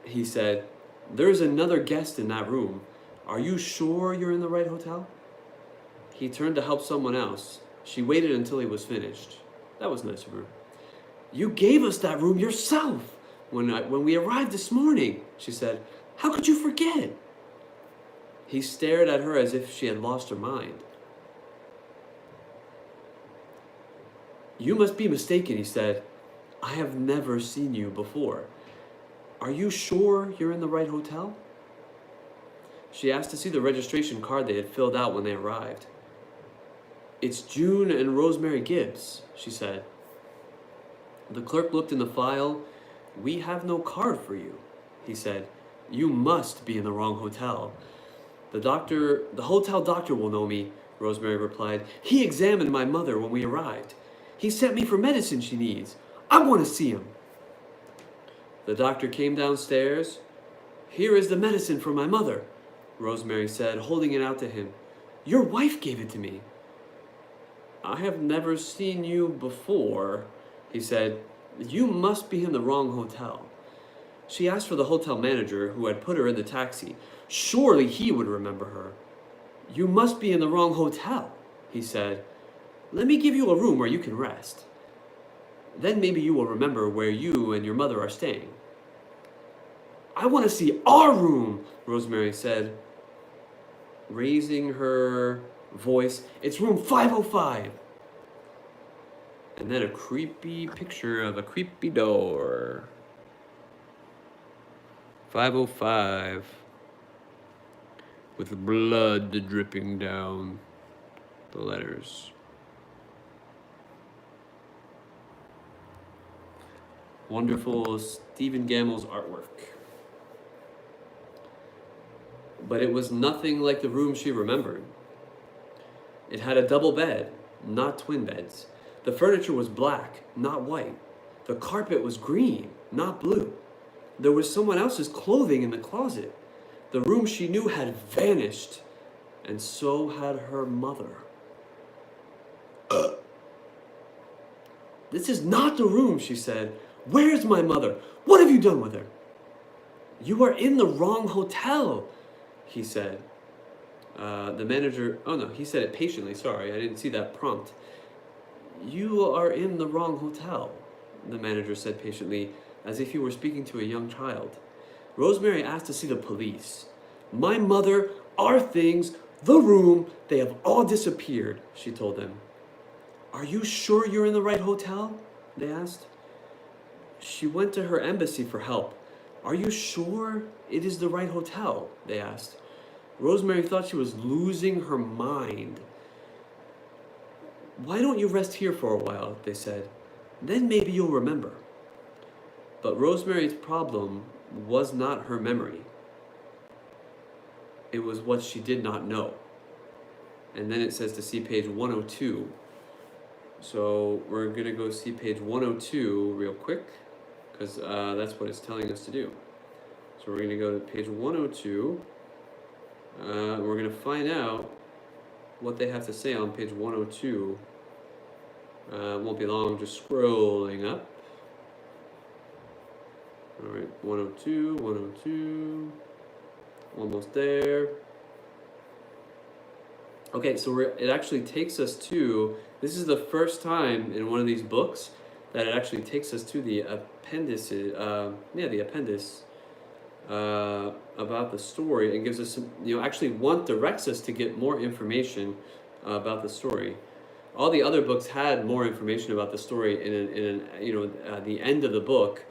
he said. "There's another guest in that room. Are you sure you're in the right hotel?" He turned to help someone else. She waited until he was finished. That was nice of her. "You gave us that room yourself when we arrived this morning," she said. "How could you forget?" He stared at her as if she had lost her mind. "You must be mistaken," he said. "I have never seen you before. Are you sure you're in the right hotel?" She asked to see the registration card they had filled out when they arrived. "It's June and Rosemary Gibbs," she said. The clerk looked in the file. "We have no card for you," he said. "You must be in the wrong hotel." The hotel doctor will know me," Rosemary replied. "He examined my mother when we arrived. He sent me for medicine she needs. I want to see him." The doctor came downstairs. "Here is the medicine for my mother," Rosemary said, holding it out to him. "Your wife gave it to me." "I have never seen you before," he said. "You must be in the wrong hotel." She asked for the hotel manager who had put her in the taxi. Surely he would remember her. "You must be in the wrong hotel," he said. "Let me give you a room where you can rest. Then maybe you will remember where you and your mother are staying." "I want to see our room," Rosemary said, raising her voice. "It's room 505. And then a creepy picture of a creepy door. 505. With blood dripping down the letters. Wonderful Stephen Gammell's artwork. But it was nothing like the room she remembered. It had a double bed, not twin beds. The furniture was black, not white. The carpet was green, not blue. There was someone else's clothing in the closet. The room she knew had vanished, and so had her mother. "This is not the room," she said. "Where is my mother? What have you done with her?" "You are in the wrong hotel," he said. The manager, oh no, he said it patiently, sorry, I didn't see that prompt. "You are in the wrong hotel," the manager said patiently, as if he were speaking to a young child. Rosemary asked to see the police. "My mother, our things, the room, they have all disappeared," she told them. "Are you sure you're in the right hotel?" they asked. She went to her embassy for help. "Are you sure it is the right hotel?" they asked. Rosemary thought she was losing her mind. "Why don't you rest here for a while?" they said. "Then maybe you'll remember." But Rosemary's problem was not her memory. It was what she did not know. And then it says to see page 102. So we're going to go see page 102 real quick, because that's what it's telling us to do. So we're going to go to page 102. We're going to find out what they have to say on page 102 Won't be long, just scrolling up. All right, 102, 102, almost there. Okay, so it actually takes us to, this is the first time in one of these books that it actually takes us to the appendices, the appendix about the story, and gives us some, actually directs us to get more information about the story. All the other books had more information about the story the end of the book,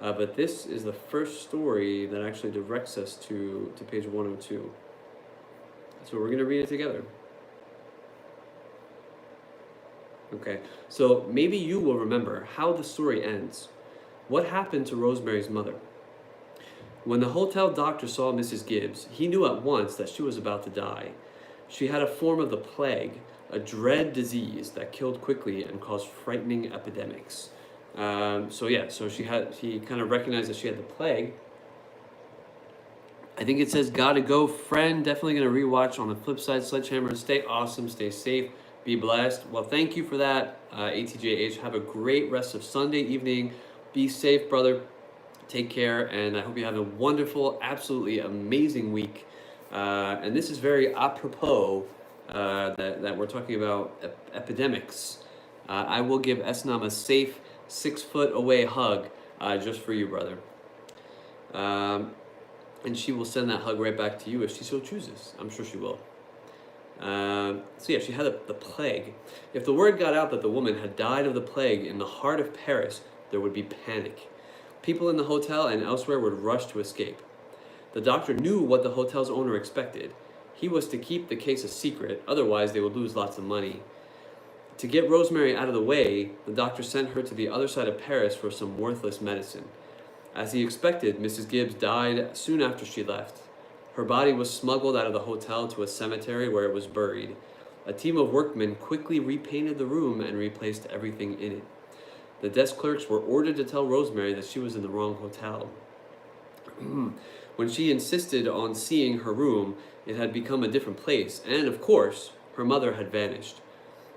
but this is the first story that actually directs us to page 102. So we're going to read it together. Okay, so maybe you will remember how the story ends. What happened to Rosemary's mother? When the hotel doctor saw Mrs. Gibbs, he knew at once that she was about to die. She had a form of the plague, a dread disease that killed quickly and caused frightening epidemics. So he kind of recognized that she had the plague. I think it says, gotta go, friend. Definitely gonna rewatch on the flip side. Sledgehammer, stay awesome, stay safe, be blessed. Well, thank you for that, ATJH. Have a great rest of Sunday evening. Be safe, brother. Take care, and I hope you have a wonderful, absolutely amazing week. And this is very apropos that we're talking about epidemics. I will give Esnam a safe 6 foot away hug just for you, brother. And she will send that hug right back to you if she so chooses. I'm sure she will. She had the plague. If the word got out that the woman had died of the plague in the heart of Paris, there would be panic. People in the hotel and elsewhere would rush to escape. The doctor knew what the hotel's owner expected. He was to keep the case a secret, otherwise they would lose lots of money. To get Rosemary out of the way, the doctor sent her to the other side of Paris for some worthless medicine. As he expected, Mrs. Gibbs died soon after she left. Her body was smuggled out of the hotel to a cemetery where it was buried. A team of workmen quickly repainted the room and replaced everything in it. The desk clerks were ordered to tell Rosemary that she was in the wrong hotel. When she insisted on seeing her room, it had become a different place, and of course, her mother had vanished.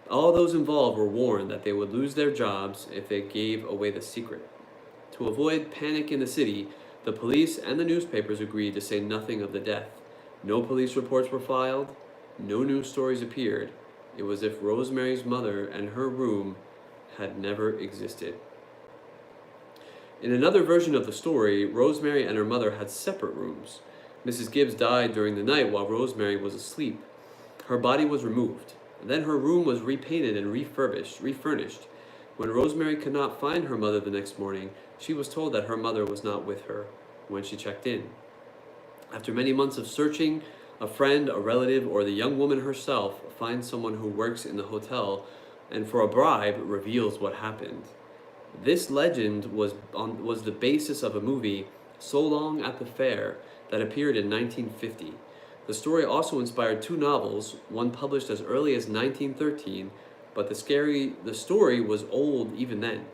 All those involved were warned that they would lose their jobs if they gave away the secret. To avoid panic in the city, the police and the newspapers agreed to say nothing of the death. No police reports were filed, no news stories appeared. It was as if Rosemary's mother and her room had never existed. In another version of the story, Rosemary and her mother had separate rooms. Mrs. Gibbs died during the night while Rosemary was asleep. Her body was removed. Then her room was repainted and refurnished. When Rosemary could not find her mother the next morning, she was told that her mother was not with her when she checked in. After many months of searching, a friend, a relative, or the young woman herself finds someone who works in the hotel and for a bribe reveals what happened. This legend was the basis of a movie, So Long at the Fair, that appeared in 1950. The story also inspired 2 novels, one published as early as 1913, but the story was old even then.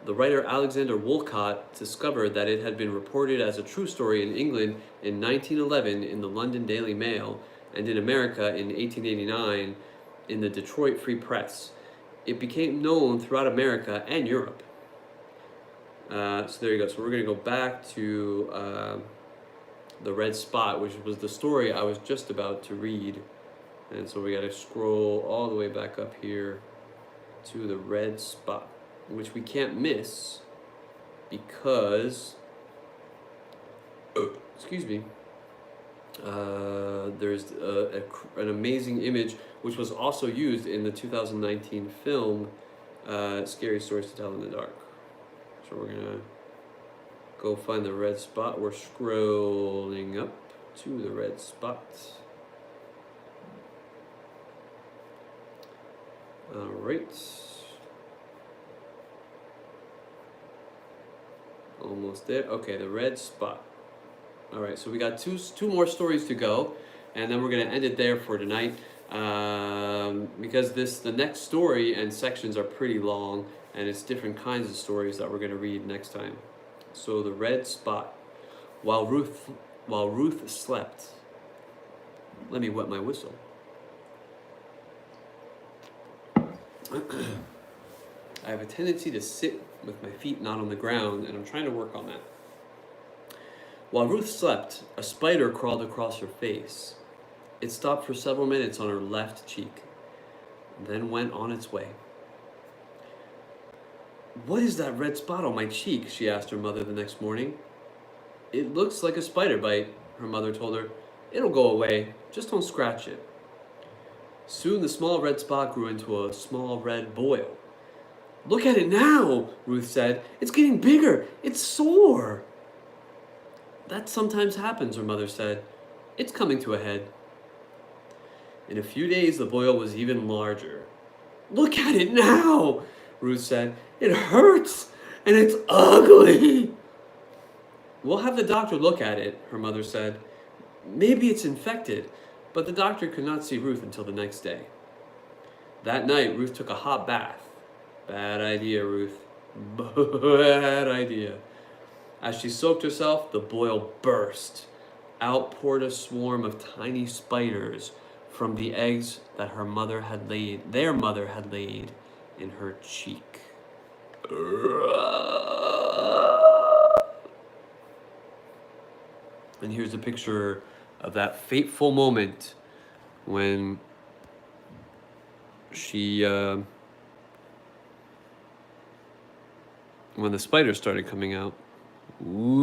The writer Alexander Woollcott discovered that it had been reported as a true story in England in 1911 in the London Daily Mail and in America in 1889 in the Detroit Free Press. It became known throughout America and Europe. So there you go. So we're going to go back to The Red Spot, which was the story I was just about to read. And so we got to scroll all the way back up here to The Red Spot, which we can't miss because, excuse me, there's an amazing image which was also used in the 2019 film Scary Stories to Tell in the Dark. So we're gonna go find the red spot. We're scrolling up to the red spot. All right. Almost there. Okay, the red spot. All right, so we got two more stories to go, and then we're gonna end it there for tonight. Because the next story and sections are pretty long, and it's different kinds of stories that we're gonna read next time. So the red spot. While Ruth slept. Let me wet my whistle. I have a tendency to sit with my feet not on the ground, and I'm trying to work on that. While Ruth slept, a spider crawled across her face. It stopped for several minutes on her left cheek, then went on its way. "What is that red spot on my cheek?" she asked her mother the next morning. "It looks like a spider bite," her mother told her. "It'll go away, just don't scratch it." Soon the small red spot grew into a small red boil. "Look at it now," Ruth said. "It's getting bigger. It's sore." "That sometimes happens," her mother said. "It's coming to a head." In a few days, the boil was even larger. "Look at it now," Ruth said. "It hurts, and it's ugly." "We'll have the doctor look at it," her mother said. "Maybe it's infected," but the doctor could not see Ruth until the next day. That night, Ruth took a hot bath. Bad idea, Ruth. Bad idea. As she soaked herself, the boil burst. Out poured a swarm of tiny spiders from the eggs that their mother had laid in her cheek. And here's a picture of that fateful moment when when the spiders started coming out. Ooh.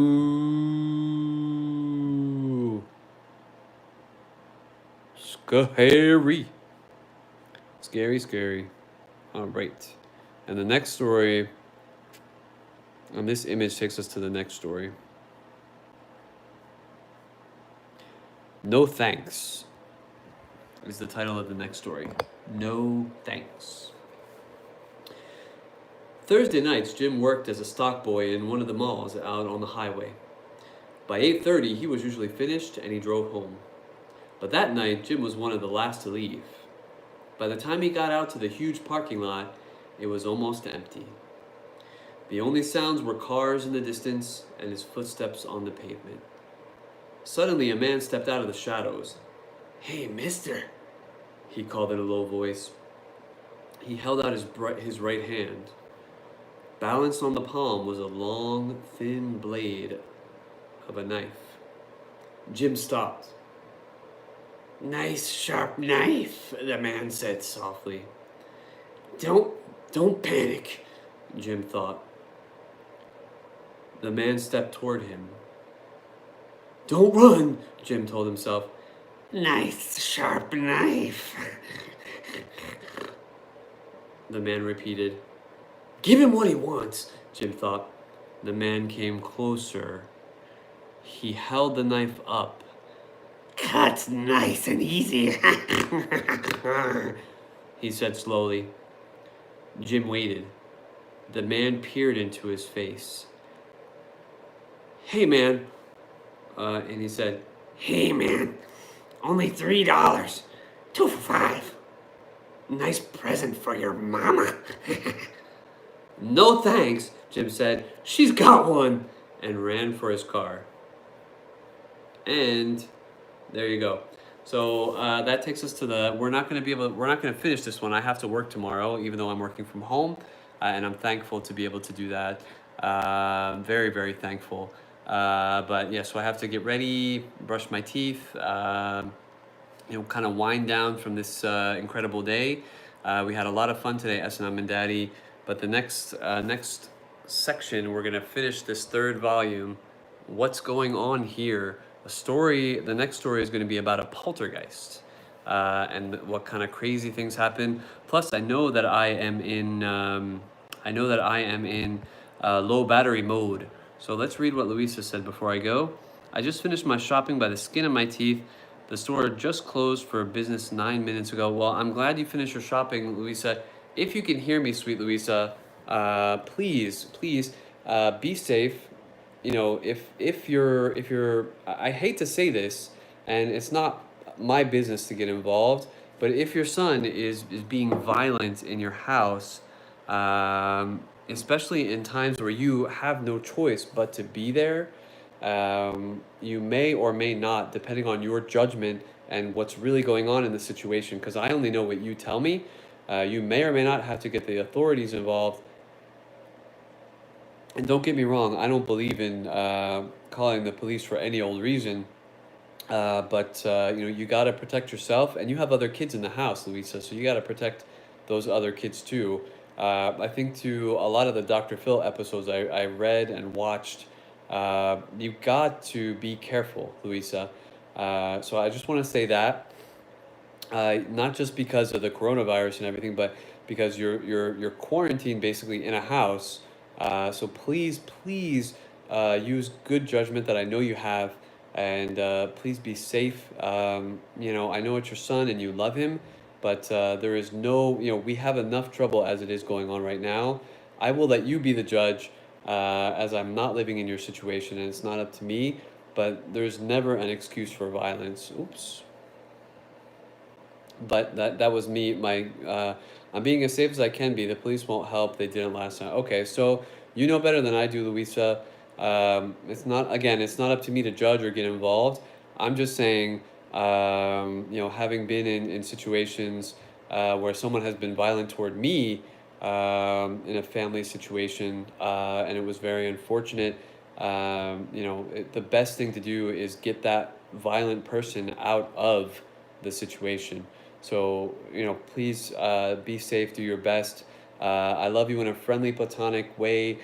Scary. Scary, scary. All right. And the next story, and this image takes us to the next story. No Thanks is the title of the next story. No Thanks. Thursday nights, Jim worked as a stock boy in one of the malls out on the highway. By 8:30, he was usually finished and he drove home. But that night, Jim was one of the last to leave. By the time he got out to the huge parking lot, it was almost empty. The only sounds were cars in the distance and his footsteps on the pavement. Suddenly, a man stepped out of the shadows. "Hey, mister," he called in a low voice. He held out his right hand. Balanced on the palm was a long, thin blade of a knife. Jim stopped. "Nice, sharp knife," the man said softly. Don't panic," Jim thought. The man stepped toward him. "Don't run," Jim told himself. "Nice, sharp knife," the man repeated. "Give him what he wants," Jim thought. The man came closer. He held the knife up. "Cut nice and easy," he said slowly. Jim waited. The man peered into his face. "Hey, man," and he said, "Hey, man, only $3. 2 for $5. Nice present for your mama." "No thanks," Jim said. "She's got one," and ran for his car. And there you go. So that takes us to we're not going to finish this one. I have to work tomorrow, even though I'm working from home, and I'm thankful to be able to do that. Very, very thankful. But yeah, so I have to get ready, brush my teeth, kind of wind down from this incredible day. We had a lot of fun today, S&M and Daddy. But the next section, we're gonna finish this third volume. What's going on here? The next story is going to be about a poltergeist and what kind of crazy things happen. Plus, I know that I am in low battery mode. So let's read what Louisa said before I go. "I just finished my shopping by the skin of my teeth. The store just closed for business 9 minutes ago." Well, I'm glad you finished your shopping, Louisa. If you can hear me, sweet Louisa, please be safe. If you're, I hate to say this, and it's not my business to get involved, but if your son is being violent in your house, especially in times where you have no choice but to be there, you may or may not, depending on your judgment and what's really going on in the situation, because I only know what you tell me, you may or may not have to get the authorities involved And don't get me wrong, I don't believe in calling the police for any old reason. But you know, you gotta protect yourself, and you have other kids in the house, Luisa. So you gotta protect those other kids too. I think to a lot of the Dr. Phil episodes I read and watched, you got to be careful, Luisa. So I just want to say that, not just because of the coronavirus and everything, but because you're quarantined basically in a house. So please use good judgment that I know you have, and please be safe. You know, I know it's your son and you love him, but there is no, you know, we have enough trouble as it is going on right now. I will let you be the judge, as I'm not living in your situation and it's not up to me. But there's never an excuse for violence. Oops. But that was me. I'm being as safe as I can be. The police won't help. They didn't last time. Okay, so you know better than I do, Luisa. It's not, again, it's not up to me to judge or get involved. I'm just saying, you know, having been in situations where someone has been violent toward me, in a family situation, and it was very unfortunate. You know, the best thing to do is get that violent person out of the situation. So, you know, please be safe, do your best. I love you in a friendly, platonic way,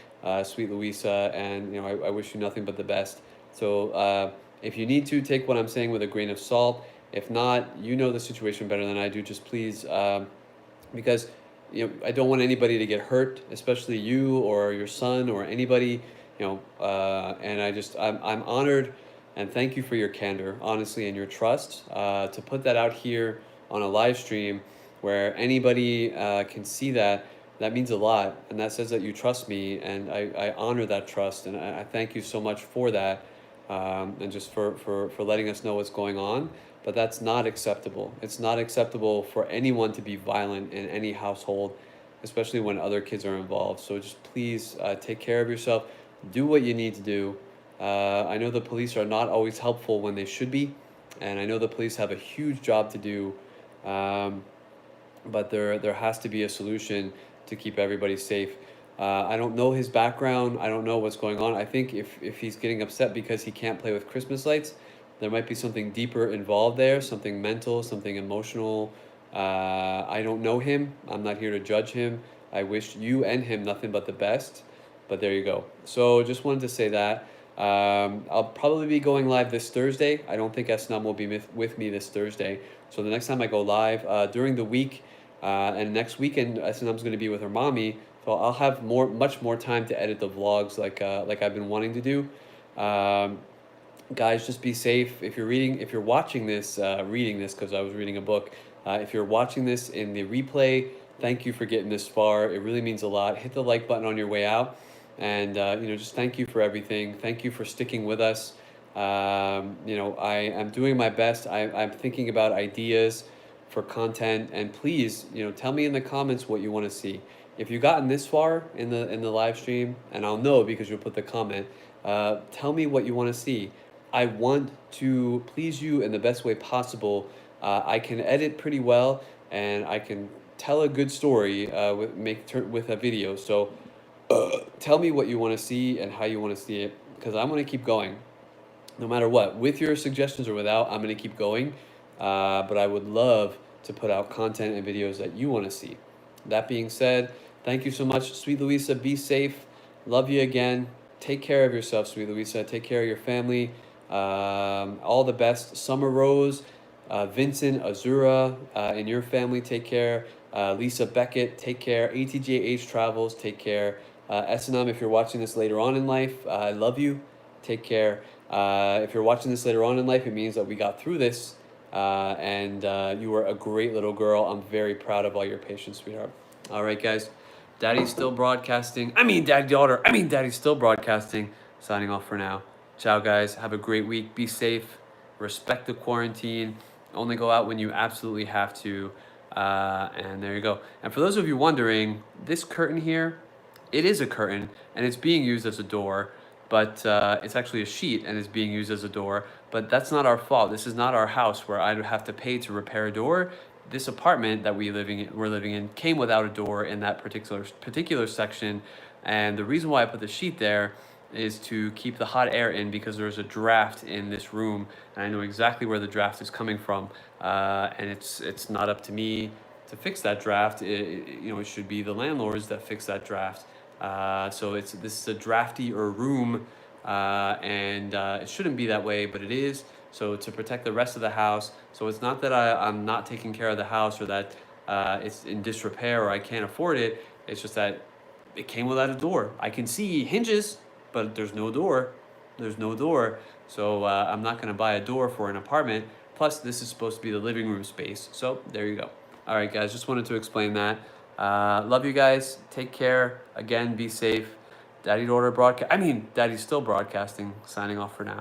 sweet Louisa, and, you know, I wish you nothing but the best. So, if you need to, take what I'm saying with a grain of salt. If not, you know the situation better than I do. Just please, because, you know, I don't want anybody to get hurt, especially you or your son or anybody, you know, and I'm honored and thank you for your candor, honestly, and your trust, to put that out here on a live stream where anybody can see that. That means a lot, and that says that you trust me, and I honor that trust, and I thank you so much for that, and just for letting us know what's going on. But that's not acceptable. It's not acceptable for anyone to be violent in any household, especially when other kids are involved. So just please take care of yourself. Do what you need to do. I know the police are not always helpful when they should be, and I know the police have a huge job to do, um, but there has to be a solution to keep everybody safe. I don't know his background. I don't know what's going on. I think if he's getting upset because he can't play with Christmas lights, there might be something deeper involved there, something mental, something emotional. I don't know him. I'm not here to judge him. I wish you and him nothing but the best. But there you go. So just wanted to say that. I'll probably be going live this Thursday. I don't think Snum will be with me this Thursday. So the next time I go live, during the week, and next weekend, Snum's going to be with her mommy. So I'll have much more time to edit the vlogs like I've been wanting to do. Guys, just be safe. If you're watching this, reading this, because I was reading a book. If you're watching this in the replay, thank you for getting this far. It really means a lot. Hit the like button on your way out. And, you know, just thank you for everything. Thank you for sticking with us. You know, I am doing my best. I'm thinking about ideas for content. And please, you know, tell me in the comments what you want to see. If you've gotten this far in the live stream, and I'll know because you'll put the comment, tell me what you want to see. I want to please you in the best way possible. I can edit pretty well, and I can tell a good story with a video. So tell me what you want to see and how you want to see it, because I'm going to keep going no matter what. With your suggestions or without, I'm going to keep going. But I would love to put out content and videos that you want to see. That being said, thank you so much, sweet Louisa. Be safe. Love you again. Take care of yourself, sweet Louisa. Take care of your family. All the best. Summer Rose, Vincent, Azura, and your family, take care. Lisa Beckett, take care. ATJH Travels, take care. SNM, if you're watching this later on in life, I love you. Take care. If you're watching this later on in life, it means that we got through this, and you were a great little girl. I'm very proud of all your patience, sweetheart. All right, guys. Daddy's still broadcasting. Daddy's still broadcasting. Signing off for now. Ciao, guys. Have a great week. Be safe. Respect the quarantine. Only go out when you absolutely have to. And there you go. And for those of you wondering, this curtain here, it is a curtain, and it's being used as a door, but it's actually a sheet, and it's being used as a door. But that's not our fault. This is not our house where I'd have to pay to repair a door. This apartment that we're living in came without a door in that particular section, And the reason why I put the sheet there is to keep the hot air in, because there's a draft in this room, and I know exactly where the draft is coming from. And it's not up to me to fix that draft. It should be the landlords that fix that draft. So this is a draftier room, and it shouldn't be that way, but it is. So to protect the rest of the house. So it's not that I'm not taking care of the house, or that it's in disrepair or I can't afford it. It's just that it came without a door. I can see hinges, but there's no door. There's no door. So I'm not going to buy a door for an apartment. Plus, this is supposed to be the living room space. So there you go. All right, guys, just wanted to explain that. Love you guys. Take care. Again, be safe. Daddy's still broadcasting. Signing off for now.